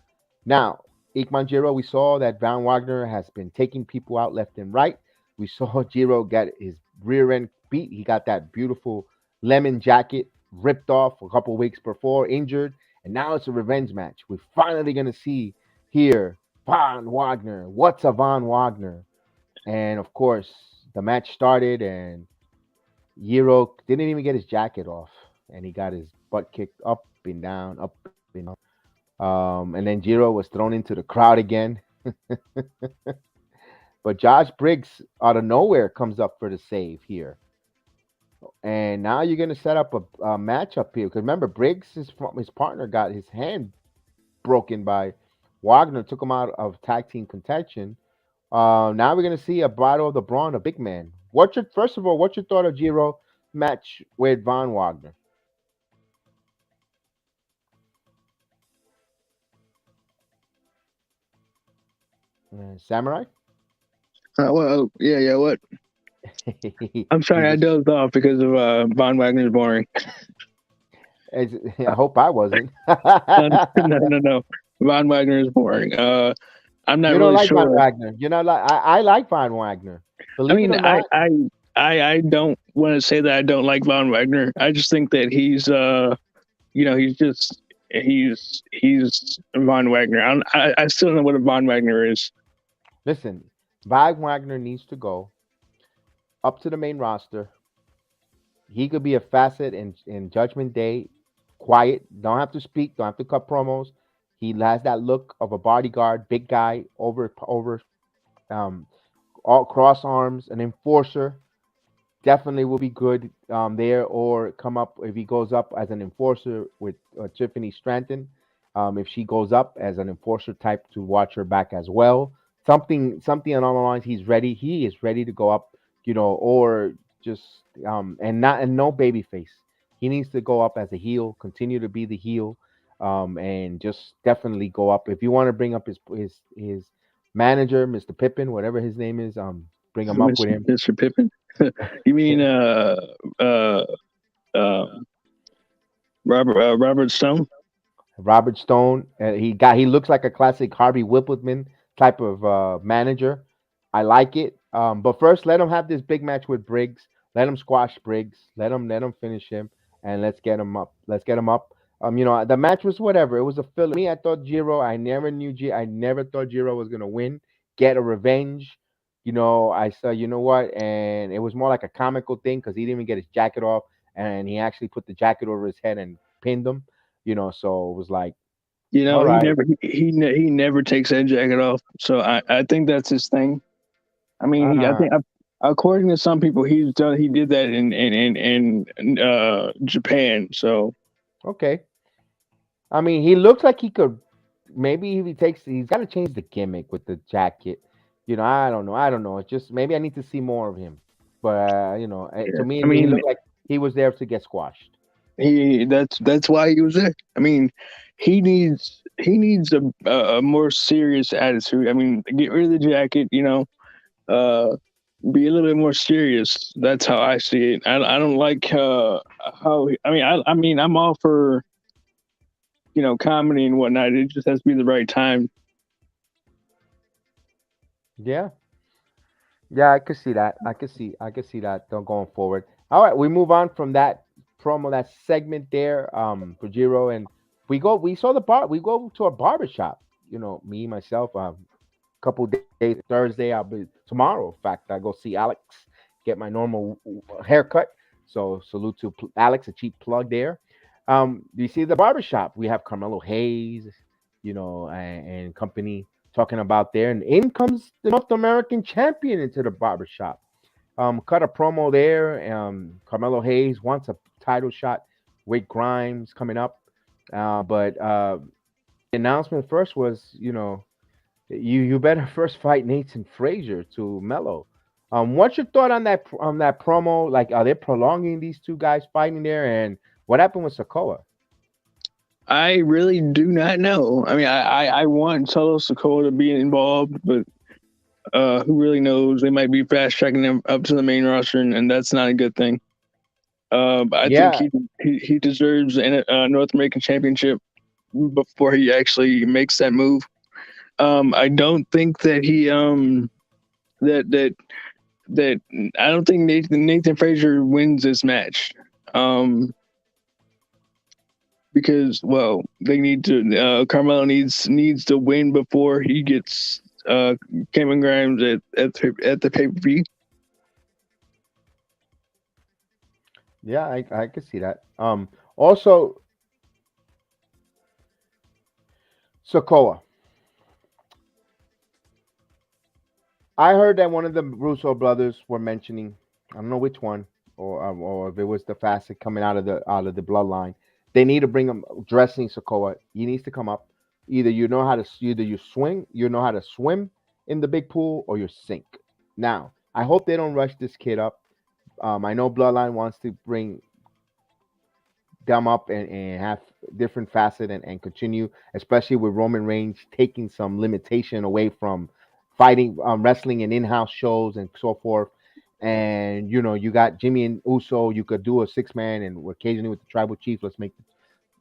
Now, Ikman Jiro, we saw that Von Wagner has been taking people out left and right. We saw Jiro get his rear end beat. He got that beautiful lemon jacket ripped off a couple weeks before, injured. And now it's a revenge match. We're finally going to see here Von Wagner. What's a Von Wagner? And of course, the match started, and Jiro didn't even get his jacket off, and he got his butt kicked up and down, up and down. And then Jiro was thrown into the crowd again. But Josh Briggs out of nowhere comes up for the save here. And now you're going to set up a matchup here. Because remember, Briggs, his partner, got his hand broken by Wagner, took him out of tag team contention. Now we're going to see a Battle of the Brawn, a big man. First of all, what's your thought of Jiro match with Von Wagner? Samurai? Well, yeah. What? I'm sorry, I dozed off because of Von Wagner's boring. I hope I wasn't. No. Von Wagner is boring. I'm not You don't really like Von sure. Wagner. I like Von Wagner. I Believe mean, it or not, I don't want to say that I don't like Von Wagner. I just think that he's he's Von Wagner. I still don't know what a Von Wagner is. listen, Von Wagner needs to go up to the main roster. He could be a facet in Judgment Day. Quiet, don't have to speak, don't have to cut promos. He has that look of a bodyguard, big guy, over um all cross arms, an enforcer. Definitely will be good there, or come up if he goes up as an enforcer with Tiffany Stratton. If she goes up as an enforcer type to watch her back as well, something along the lines. He's ready. He is ready to go up, or just and no baby face. He needs to go up as a heel, continue to be the heel, and just definitely go up. If you want to bring up his manager, Mr. Pippin, whatever his name is, bring him up with him. Mr. Pippin. You mean uh, Robert Stone? Robert Stone. He looks like a classic Harvey Whippleman type of manager. I like it. But first, let him have this big match with Briggs. Let him squash Briggs. Let him finish him, and let's get him up. Let's get him up. The match was whatever. It was a filler. Me, I thought Jiro. I never thought Jiro was gonna win, get a revenge. I said, you know what, and it was more like a comical thing because he didn't even get his jacket off, and he actually put the jacket over his head and pinned him. So it was like, all He right. never takes that jacket off. So I think that's his thing. I mean, I Uh, think according to some people, he did that in Japan. So okay. I mean, he looks like he could. Maybe if he's got to change the gimmick with the jacket. I don't know. I don't know. It's just maybe I need to see more of him. But to me, I he mean, looked like he was there to get squashed. that's why he was there. I mean, he needs a more serious attitude. I mean, get rid of the jacket. Be a little bit more serious. That's how I see it. I don't like how. I mean, I'm all for comedy and whatnot. It just has to be the right time. Yeah. Yeah, I could see that. I could see that going forward. All right, we move on from that promo, that segment there, for Jiro, and we go to a barbershop. Me, myself, couple days, Thursday, I'll be tomorrow. In fact, I go see Alex, get my normal haircut. So salute to Alex, a cheap plug there. You see the barbershop. We have Carmelo Hayes, and company talking about there. And in comes the North American champion into the barbershop. Cut a promo there. Carmelo Hayes wants a title shot with Grimes coming up. But the announcement first was, you better first fight Nathan Frazier to Mello. What's your thought on that promo? Like, are they prolonging these two guys fighting there? And what happened with Sokoa? I really do not know. I mean, I want Solo Sikoa to be involved, but who really knows? They might be fast tracking him up to the main roster, and that's not a good thing. But I think Yeah, he deserves a North American Championship before he actually makes that move. I don't think that he that that that I don't think Nathan Frazier wins this match. Because they need to Carmelo needs to win before he gets Cameron Grimes at the pay-per-view. yeah, I could see that. Also, Sokoa. I heard that one of the Russo brothers were mentioning, I don't know which one, or if it was the Facet coming out of the bloodline. They need to bring him dressing Sokoa. He needs to come up. Either you swing, you know how to swim in the big pool, or you sink. Now, I hope they don't rush this kid up. I know Bloodline wants to bring them up and have different facet and continue, especially with Roman Reigns taking some limitation away from fighting, wrestling and in-house shows and so forth. And you got Jimmy and Uso. You could do a 6-man and occasionally with the Tribal Chief. Let's make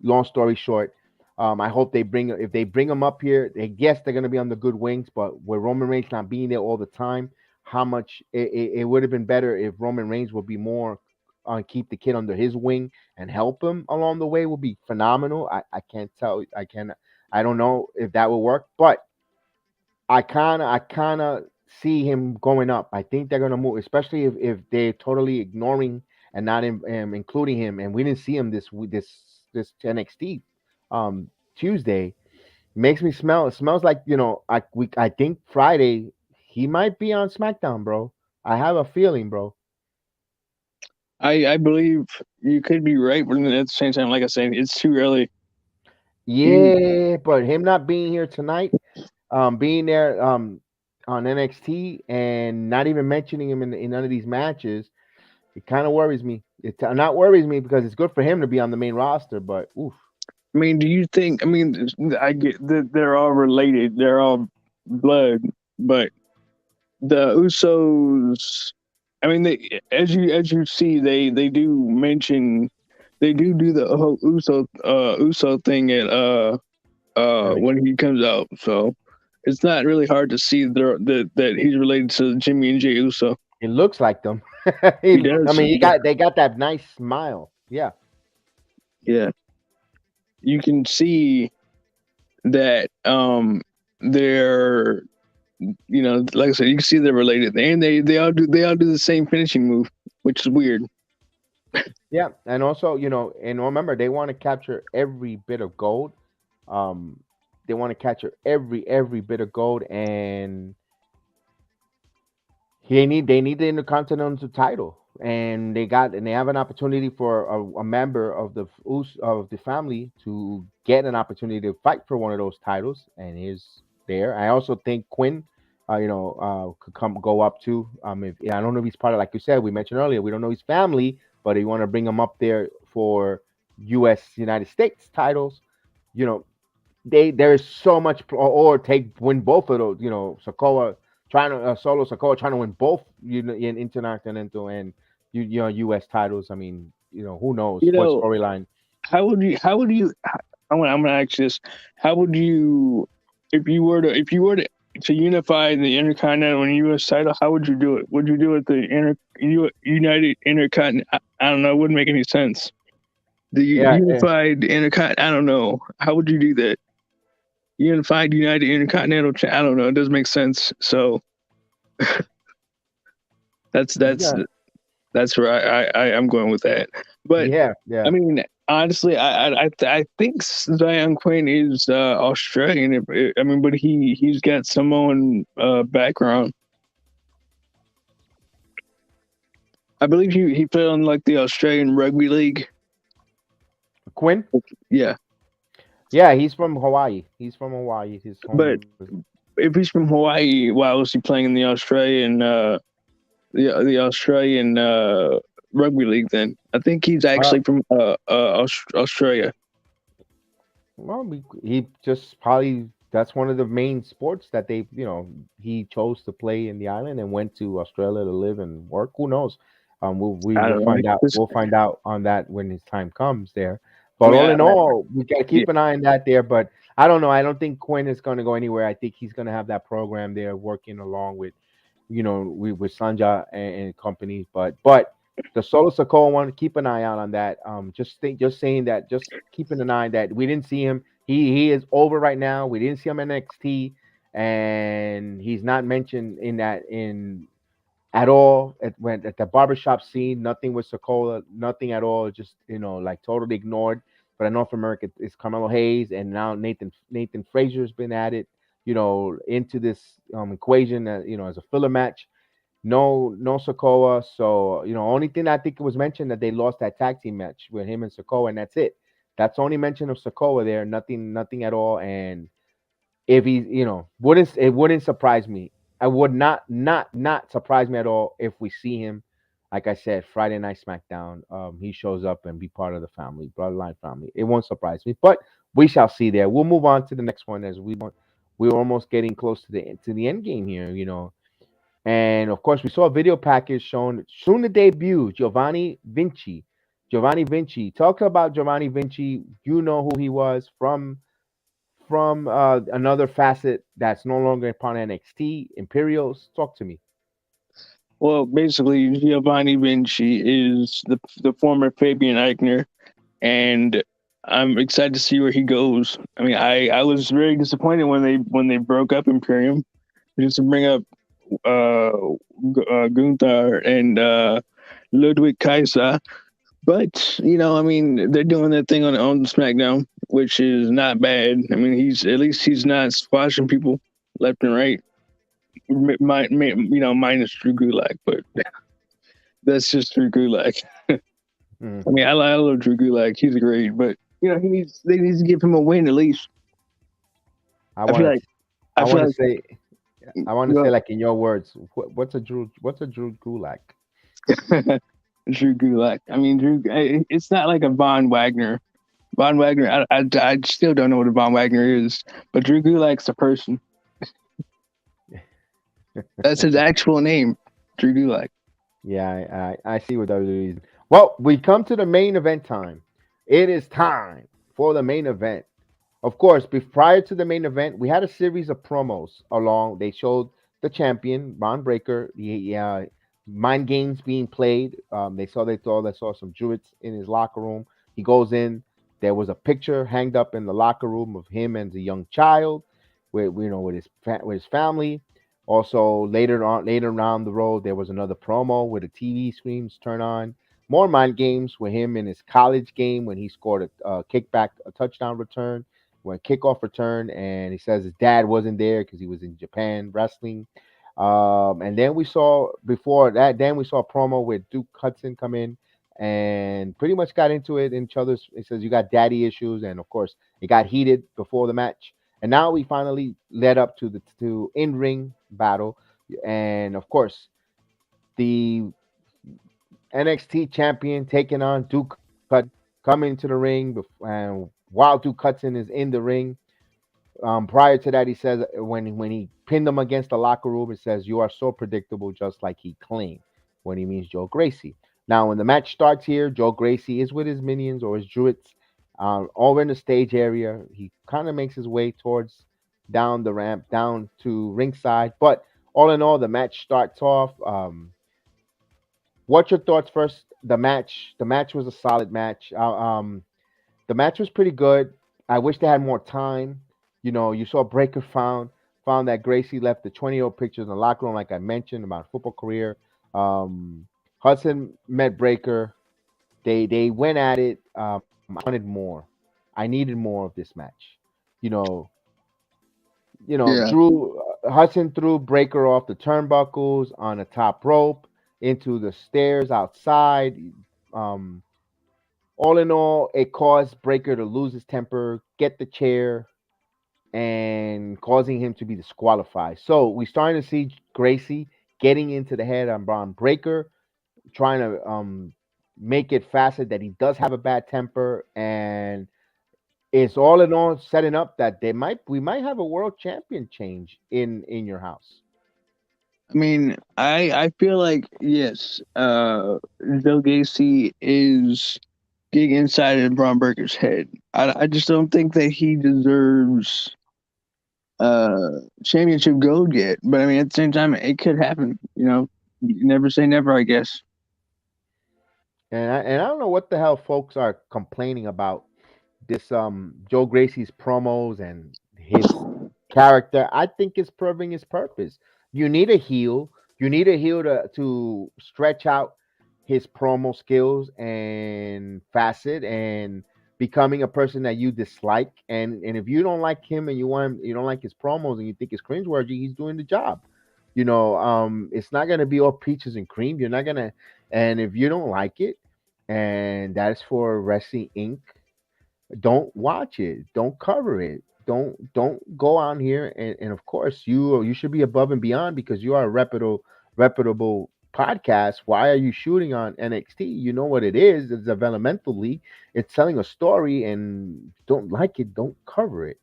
long story short. I hope if they bring them up here, they guess they're gonna be on the good wings. But with Roman Reigns not being there all the time, how much it would have been better if Roman Reigns would be more on keep the kid under his wing and help him along the way would be phenomenal. I can't tell. I don't know if that will work, but I kind of see him going up. I think they're gonna move, especially if they're totally ignoring and not including him. And we didn't see him this NXT Tuesday. Makes me smell. It smells like I think Friday he might be on SmackDown, bro. I have a feeling, bro. I believe you could be right, but at the same time, like I said, it's too early. Yeah, but him not being here tonight, being there on NXT and not even mentioning him in none of these matches, it kind of worries me. It not worries me because it's good for him to be on the main roster, but oof. I mean, do you think? I mean, I get that they're all related, they're all blood, but the Usos. I mean, as you see, they do mention they do the whole Uso thing at Right. when he comes out. So it's not really hard to see that he's related to Jimmy and Jey Uso. It looks like them. He I does. mean, they got that nice smile. Yeah. Yeah, you can see that they're, like I said, you can see they're related, and they all do the same finishing move, which is weird. Yeah, and also, and remember, they want to capture every bit of gold. Um, they want to capture every bit of gold, and they need the Intercontinental title, and they have an opportunity for a member of of the family to get an opportunity to fight for one of those titles, and he's there. I also think Quinn, could go up too. If I don't know if he's part of, like you said, we mentioned earlier, we don't know his family, but you want to bring him up there for U.S. United States titles. You know, there is so much, or take win both of those. Sokoa trying to solo Sokoa trying to win both in Intercontinental and U.S. titles. I mean, who knows You what know, storyline? I'm gonna ask this: how would you, if you were to unify the Intercontinental and U.S. title, how would you do it? Would you do it United Intercontinental? I don't know. It wouldn't make any sense. The Yeah, unified Intercontinental. I don't know. How would you do that? Unified United Intercontinental. I don't know. It doesn't make sense. So that's yeah, that's where I'm going with that. But yeah, yeah. I mean, honestly, I think Zion Quinn is Australian. I mean, but he's got Samoan background. I believe he played on like the Australian Rugby League. Quinn. Yeah, Yeah, he's from Hawaii. He's from Hawaii. His but home. if he's from Hawaii, why was he playing in the Australian the Australian Rugby League? Then I think he's Uh, actually from Australia. well, he just probably that's one of the main sports that he chose to play in the island and went to Australia to live and work. Who knows? I We'll don't know. find out. We'll find out on that when his time comes there. I But mean, all in all, we got to yeah, keep an eye on that there. But I don't know. I don't think Quinn is going to go anywhere. I think he's going to have that program there working along with, with Sanga and companies. But the Solo Sokoa one, keep an eye out on that. Just saying that, just keeping an eye that we didn't see him. He is over right now. We didn't see him in NXT, and he's not mentioned in at all at the barbershop scene. Nothing with Sokola, nothing at all. Just like totally ignored. But in North America, it's Carmelo Hayes, and now Nathan Frazier's been added, into this equation, as a filler match. No Sokoa. So only thing I think it was mentioned that they lost that tag team match with him and Sokoa, and that's it. That's the only mention of Sokoa there. Nothing at all. And if he, wouldn't surprise me. I would not surprise me at all if we see him. Like I said, Friday Night SmackDown. He shows up and be part of the family, bloodline family. It won't surprise me, but we shall see there. We'll move on to the next one as we're almost getting close to the end game here. And of course, we saw a video package showing soon to debut Giovanni Vinci. Giovanni Vinci. Talk about Giovanni Vinci. You know who he was from another facet that's no longer upon NXT Imperials. Talk to me. well, basically, Giovanni Vinci is the former Fabian Eichner, and I'm excited to see where he goes. I mean, I was very disappointed when they broke up Imperium, just to bring up Gunther and Ludwig Kaiser. But I mean, they're doing their thing on SmackDown, which is not bad. I mean, he's not squashing people left and right. Minus Drew Gulak, but that's just Drew Gulak. Mm. I mean, I love Drew Gulak. He's great, but they need to give him a win at least. I I feel want like to. I I feel want to like say. I want to say, well, like in your words, what's a Drew Gulak? Drew Gulak. I mean, it's not like a Von Wagner. Von Wagner. I still don't know what a Von Wagner is, but Drew Gulak's a person. That's his actual name, Drew Gulak. Yeah, I see what WWE is. Well, we come to the main event time. It is time for the main event. Of course, prior to the main event, we had a series of promos along. They showed the champion, Von Breaker. mind games being played. They saw some druids in his locker room. He goes in. There was a picture hanged up in the locker room of him as a young child, with his family. Also, later on the road, there was another promo where the TV screens turn on. More mind games with him in his college game when he scored a kickback, a touchdown return, when kickoff return, and he says his dad wasn't there because he was in Japan wrestling. And then we saw before that, then we saw a promo with Duke Hudson come in and pretty much got into it in each other's. It says you got daddy issues, and of course it got heated before the match. And now we finally led up to the to in ring battle, and of course the NXT champion taking on Duke Hudson coming to the ring, and while Duke Hudson is in the ring, prior to that, he says when he pinned him against the locker room, it says you are so predictable, just like he claimed when he means Joe Gracie. Now, when the match starts here, Joe Gracie is with his minions or his druids, over in the stage area. He kind of makes his way towards down the ramp, down to ringside. But all in all, the match starts off. What's your thoughts first? The match was a solid match. The match was pretty good. I wish they had more time. You saw Breaker found that Gracie left the 20-year-old pictures in the locker room, like I mentioned about football career. Um, Hudson met Breaker. They went at it. I wanted more. I needed more of this match. You know, Yeah. Drew Hudson threw Breaker off the turnbuckles on a top rope into the stairs outside. Um, all in all, it caused Breaker to lose his temper, get the chair, and causing him to be disqualified. So we're starting to see Gracie getting into the head on Braun Breaker, trying to make it facet that he does have a bad temper, and it's all in all setting up that we might have a world champion change in your house. I mean, I feel like yes, Bill Gacy is getting inside of Braun Breaker's head. I just don't think that he deserves championship gold yet. But I mean, at the same time, it could happen. You never say never, I guess. And I don't know what the hell folks are complaining about this Joe Gracie's promos and his character. I think it's serving his purpose. You need a heel. You need a heel to stretch out his promo skills and facet and becoming a person that you dislike. And if you don't like him and you don't like his promos and you think it's cringeworthy, he's doing the job. It's not gonna be all peaches and cream. You're not gonna, and if you don't like it, and that's for Wrestling Inc. Don't watch it. Don't cover it. Don't go on here and of course you should be above and beyond because you are a reputable podcast. Why are you shooting on NXT? You know what it is. It's a developmental league. It's telling a story and don't like it, don't cover it.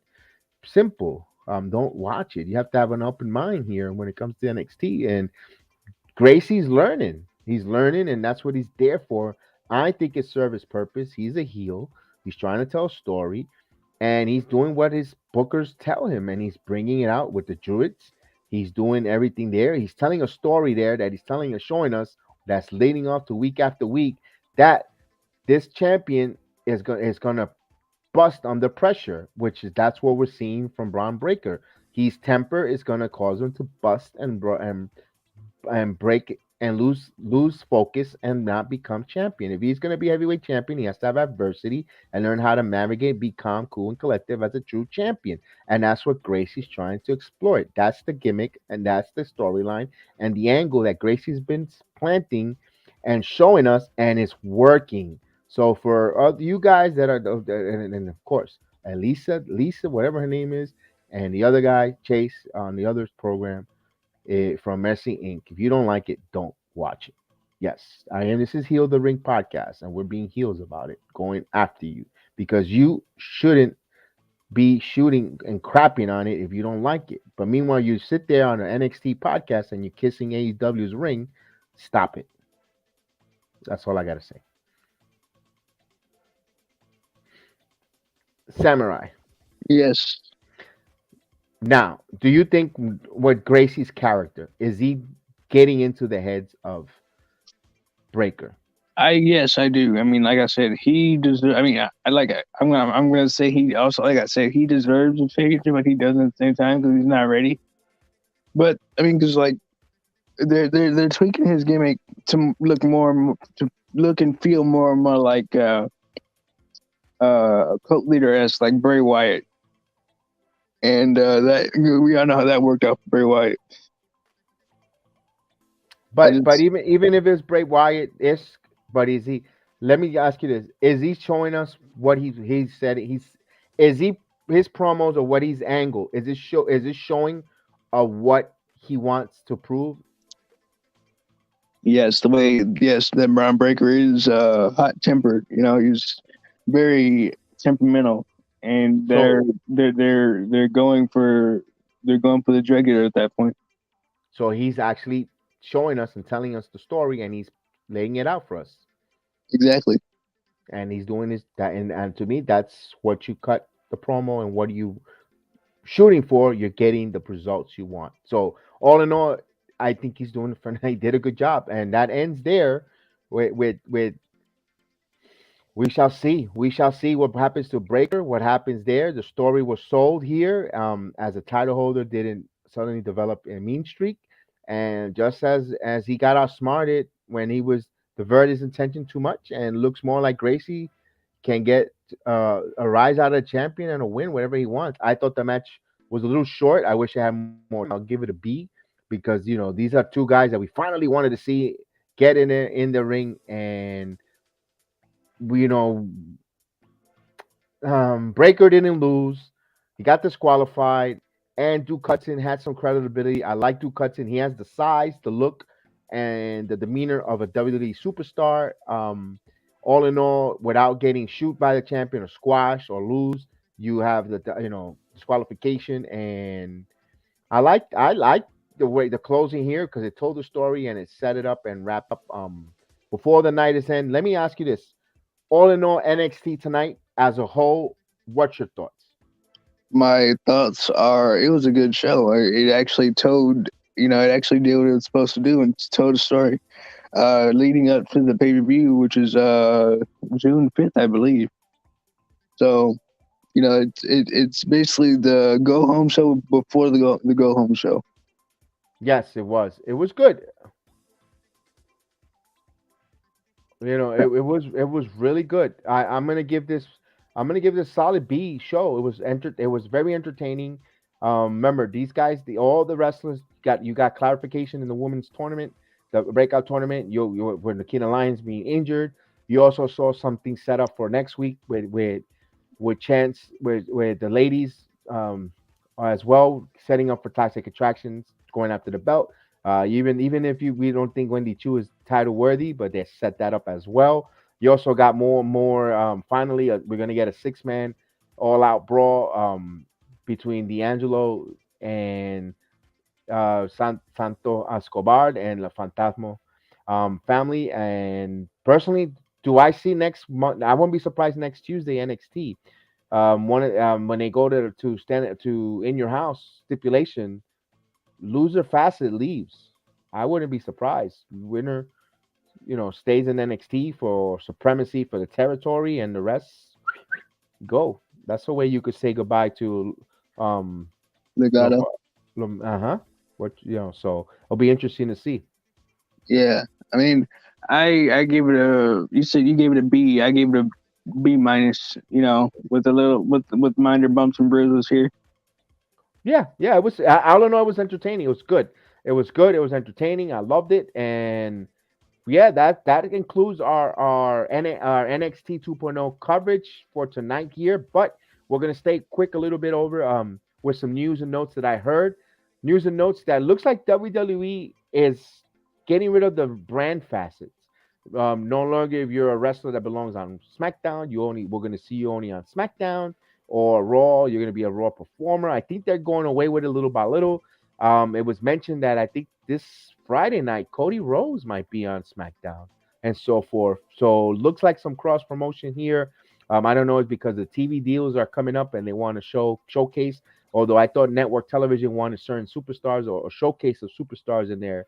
Simple. Don't watch it. You have to have an open mind here when it comes to NXT. And Gracie's learning. He's learning, and that's what he's there for. I think it serves his purpose. He's a heel. He's trying to tell a story, and he's doing what his bookers tell him, and he's bringing it out with the Druids. He's doing everything there. He's telling a story there that he's telling us, showing us that's leading off to week after week that this champion is gonna bust under pressure, which is that's what we're seeing from Braun Breaker. His temper is gonna cause him to bust and break and lose focus and not become champion. If he's going to be heavyweight champion, he has to have adversity and learn how to navigate, be calm, cool, and collective as a true champion. And that's what Gracie's trying to exploit. That's the gimmick and that's the storyline and the angle that Gracie's been planting and showing us, and it's working. So for you guys that are, and of course, Lisa, whatever her name is, and the other guy, Chase, on the other program, from Messi Inc. If you don't like it, don't watch it. Yes, I am. This is Heal the Ring podcast, and we're being heels about it, going after you because you shouldn't be shooting and crapping on it if you don't like it. But meanwhile, you sit there on an NXT podcast and you're kissing AEW's ring. Stop it. That's all I gotta say. Samurai. Yes. Now, do you think what Gracie's character is he getting into the heads of Breaker. Yes, I do. I mean, like I said, he deserves. I mean, I like. I'm gonna say he also, like I said, he deserves a signature, but he doesn't at the same time because he's not ready. But I mean, because like they're tweaking his gimmick to look to look and feel more and more like a cult leader as like Bray Wyatt, and that we all know how that worked out for Bray Wyatt. But even if it's Bray Wyatt isk, but is he? Let me ask you this: is he showing us what he said? Is he his promos or what he's angled? Is this show? Is this showing what he wants to prove? Yes, that Braun Breaker is hot tempered. You know, he's very temperamental, and So they're going for the jugular at that point. so he's actually showing us and telling us the story, and he's laying it out for us. Exactly. And he's doing this that, and to me, that's what you cut the promo and what you shooting for. You're getting the results you want. So all in all, I think he's doing it for. He did a good job, and that ends there. With we shall see. We shall see what happens to Breaker. What happens there? The story was sold here. As a title holder, didn't suddenly develop a mean streak, and just as he got outsmarted when he was diverted his intention too much and looks more like Gracie can get a rise out of the champion and a win whatever he wants. I thought the match was a little short. I wish I had more. I'll give it a B because these are two guys that we finally wanted to see get in the ring, and you know Breaker didn't lose. He got disqualified, and Duke Hudson had some credibility. I like Duke Hudson. He has the size, the look, and the demeanor of a WWE superstar. All in all, without getting shoot by the champion or squash or lose, you have the disqualification. And I like the way the closing here because it told the story and it set it up and wrapped up before the night is end. Let me ask you this: all in all, NXT tonight as a whole, what's your thoughts? My thoughts are it was a good show. It actually told, it actually did what it was supposed to do and told a story. Leading up to the pay per view, which is June 5th, I believe. So, it's basically the go home show before the go home show. Yes, it was. It was good. It was really good. I'm gonna give this solid B show. It was very entertaining. Remember these guys, all the wrestlers got clarification in the women's tournament, the breakout tournament. You when Nikita Lyons being injured, you also saw something set up for next week with chance with the ladies as well, setting up for Toxic Attractions going after the belt. Even if we don't think Wendy Chu is title worthy, but they set that up as well. You also got more and more. Finally, we're gonna get a 6-man all out brawl between D'Angelo and Santo Escobar and La Fantasmo family. And personally, do I see next month? I won't be surprised next Tuesday NXT. When they go to stand to In Your House stipulation, loser facet leaves. I wouldn't be surprised. Winner, stays in NXT for supremacy for the territory, and the rest go. That's the way you could say goodbye to um Legato. uh-huh. So it'll be interesting to see. Yeah. I mean, I gave it a. You said you gave it a B. I gave it a B minus. With a little with minor bumps and bruises here. Yeah, it was. I don't know. It was entertaining. It was good. It was good. It was entertaining. I loved it, and yeah, that concludes our NXT 2.0 coverage for tonight here. But we're gonna stay quick a little bit over with some news and notes that I heard. News and notes that looks like WWE is getting rid of the brand facets. No longer if you're a wrestler that belongs on SmackDown, we're gonna see you only on SmackDown or Raw. You're gonna be a Raw performer. I think they're going away with it little by little. It was mentioned that I think this Friday night Cody Rhodes might be on SmackDown and so forth. So looks like some cross promotion here. I don't know if because the TV deals are coming up and they want to showcase. Although I thought network television wanted certain superstars or showcase of superstars in there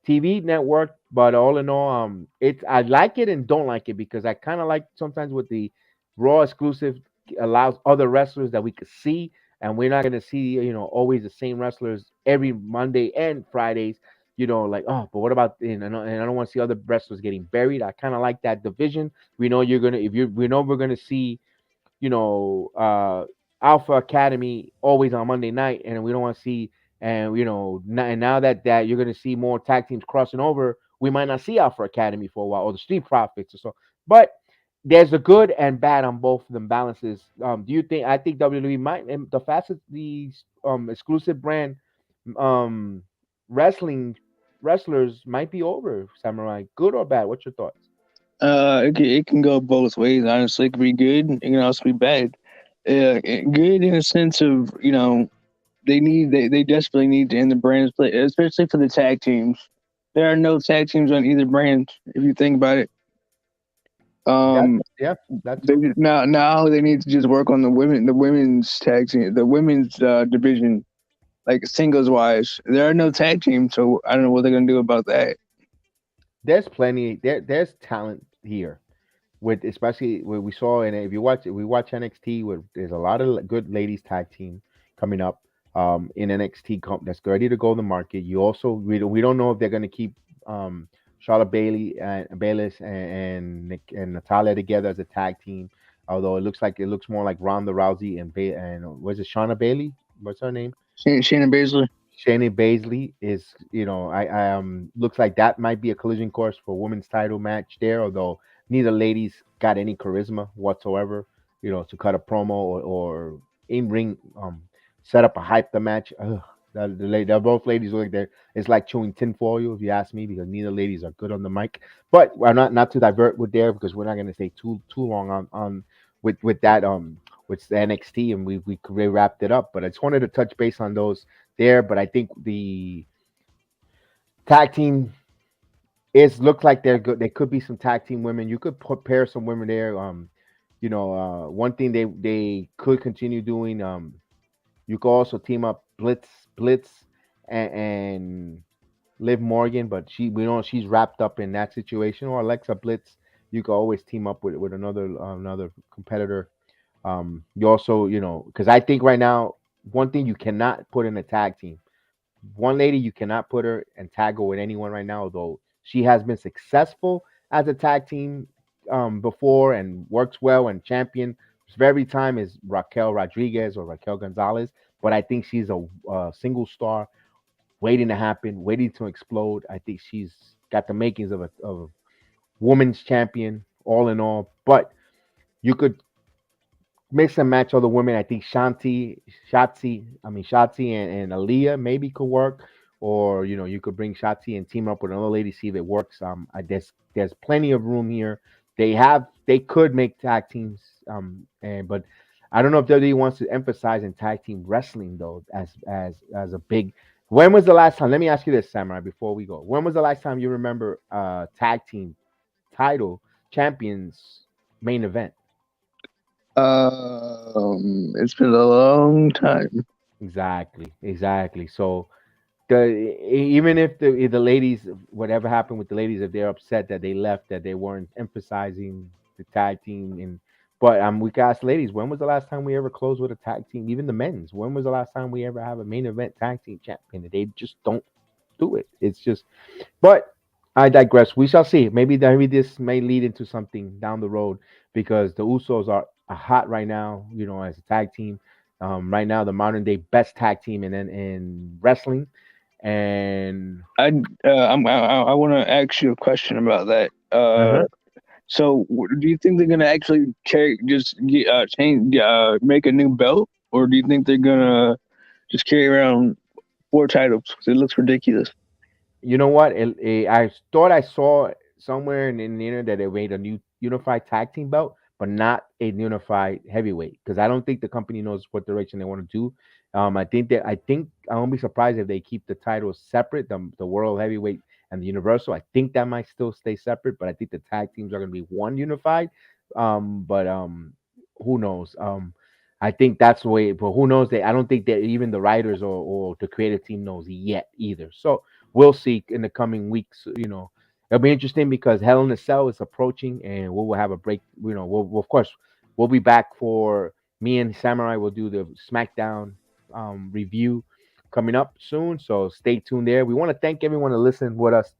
TV network, but all in all, it's I like it and don't like it because I kind of like sometimes with the Raw exclusive allows other wrestlers that we could see, and we're not gonna see always the same wrestlers every Monday and Fridays. Like but what about and I don't want to see other wrestlers getting buried. I kind of like that division. We know you're gonna if you we know we're gonna see you know, Alpha Academy always on Monday night, and we don't want to see, and and now that you're going to see more tag teams crossing over, we might not see Alpha Academy for a while, or the Street Profits or so. But there's a good and bad on both of them balances. Do you think? I think WWE might and the fastest the exclusive brand um wrestling wrestlers might be over. Samurai, good or bad? What's your thoughts? It can go both ways. Honestly, it could be good. It can also be bad. Good in a sense of they desperately need to end the brands, especially for the tag teams. There are no tag teams on either brand. If you think about it, That um, yeah, that's they true. now they need to just work on the women's tag team, the women's division, like singles wise. There are no tag teams, so I don't know what they're gonna do about that. There's plenty there's talent here with especially what we saw and if you watch we watch NXT where there's a lot of good ladies tag team coming up in NXT that's ready to go to the market. You also we don't know if they're going to keep um Charlotte Bailey and Bayless and Natalia together as a tag team, although it looks more like Ronda Rousey and was it Shauna Bailey, what's her name, Shayna Baszler. Shayna Baszler is, I looks like that might be a collision course for women's title match there, although neither ladies got any charisma whatsoever, to cut a promo or in ring set up a hype the match. Ugh, they're both ladies look like it's like chewing tinfoil if you ask me because neither ladies are good on the mic. But we're not to divert with there because we're not going to stay too long on with that with the NXT and we wrapped it up. But I just wanted to touch base on those there. But I think the tag team is looks like they're good. There could be some tag team women. You could pair some women there. One thing they could continue doing. You could also team up Blitz, and Liv Morgan, but we know she's wrapped up in that situation. Or Alexa Blitz, you could always team up with another competitor. You also, because I think right now one thing you cannot put in a tag team, one lady you cannot put her and tag her with anyone right now, although she has been successful as a tag team before and works well and champion every time is Raquel Rodriguez or Raquel Gonzalez. But I think she's a single star waiting to happen, waiting to explode. I think she's got the makings of a women's champion, all in all. But you could mix and match other women. I think Shotzi and Aaliyah maybe could work. Or you could bring Shotzi and team up with another lady, see if it works. There's plenty of room here. They could make tag teams. But I don't know if WWE wants to emphasize in tag team wrestling though as a big. When was the last time? Let me ask you this, Samurai, before we go. When was the last time you remember tag team title champions main event? It's been a long time. Exactly. So even if the ladies, whatever happened with the ladies, if they're upset that they left, that they weren't emphasizing the tag team, but we can ask ladies, when was the last time we ever closed with a tag team? Even the men's, when was the last time we ever have a main event tag team champion? They just don't do it. It's just, but I digress. We shall see. Maybe this may lead into something down the road because the Usos are hot right now. As a tag team, right now the modern day best tag team in wrestling, and I want to ask you a question about that. uh-huh. So do you think they're gonna actually change, make a new belt, or do you think they're gonna just carry around four titles? 'Cause it looks ridiculous. You know what? I thought I saw somewhere in the internet that they made a new unified tag team belt, but not a unified heavyweight. Because I don't think the company knows what direction they want to do. I think I won't be surprised if they keep the titles separate, the world heavyweight and the universal. I think that might still stay separate, but I think the tag teams are going to be one unified. But who knows? I think that's the way. But who knows? I don't think that even the writers or the creative team knows yet either. So we'll see in the coming weeks. It'll be interesting because Hell in a Cell is approaching, and we'll have a break. Of course, we'll be back for me and Samurai. Will do the SmackDown review coming up soon, so stay tuned there. We want to thank everyone to listen with us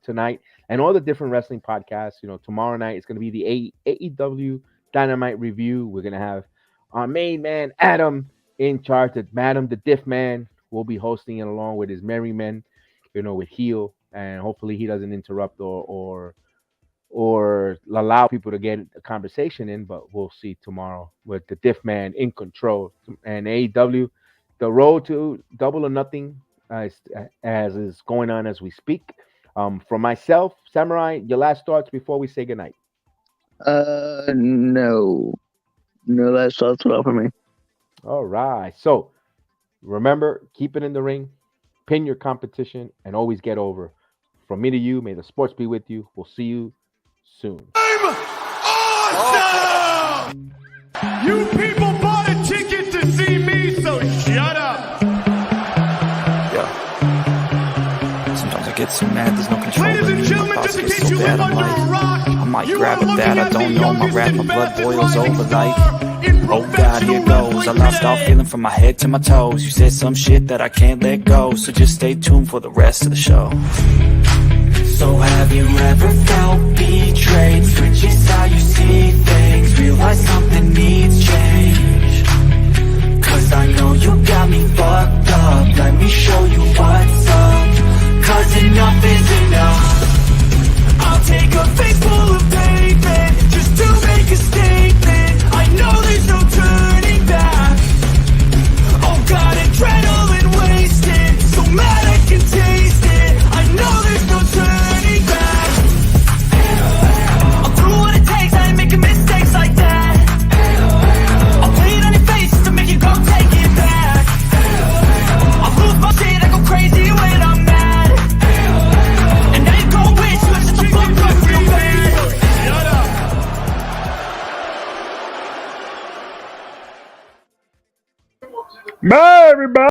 tonight and all the different wrestling podcasts. Tomorrow night it's going to be the AEW Dynamite review. We're going to have our main man Adam in charge. Madam the Diff Man will be hosting it along with his merry men, with Heel, and hopefully he doesn't interrupt or allow people to get a conversation in, but we'll see tomorrow with the Diff Man in control. And AEW, the road to Double or Nothing as is going on as we speak. From myself, Samurai, your last thoughts before we say goodnight. No last thoughts at all for me. All right. So remember, keep it in the ring, pin your competition, and always get over. From me to you, may the sports be with you. We'll see you soon. I'm awesome! You people bought a ticket to see me, so shut up! Sometimes I get so mad, there's no control. Ladies and gentlemen, just in case you live under a rock, I might you grab are a looking bat, I at don't the know, my youngest rap, my and blood fastest boils rising over star like, in oh God, here professional goes. I wrestling lost all today. feeling from my head to my toes. You said some shit that I can't let go, so just stay tuned for the rest of the show. So have you ever felt betrayed? Switches how you see things, realize something needs change. Cause I know you got me fucked up, let me show you what's up. Cause enough is enough. I'll take a face full of pavement just to make a statement. I know there's no turning back. Oh God, adrenaline wasted, so mad I can taste it. I know there's no turning back. I'll do what it takes, I ain't making mistakes like that. I'll put it on your face just to make you go take it back. I'll lose my shit, I go crazy when I'm mad. And now you gon' wish you had shut the fuck up real bad. Shut up! Bye, everybody.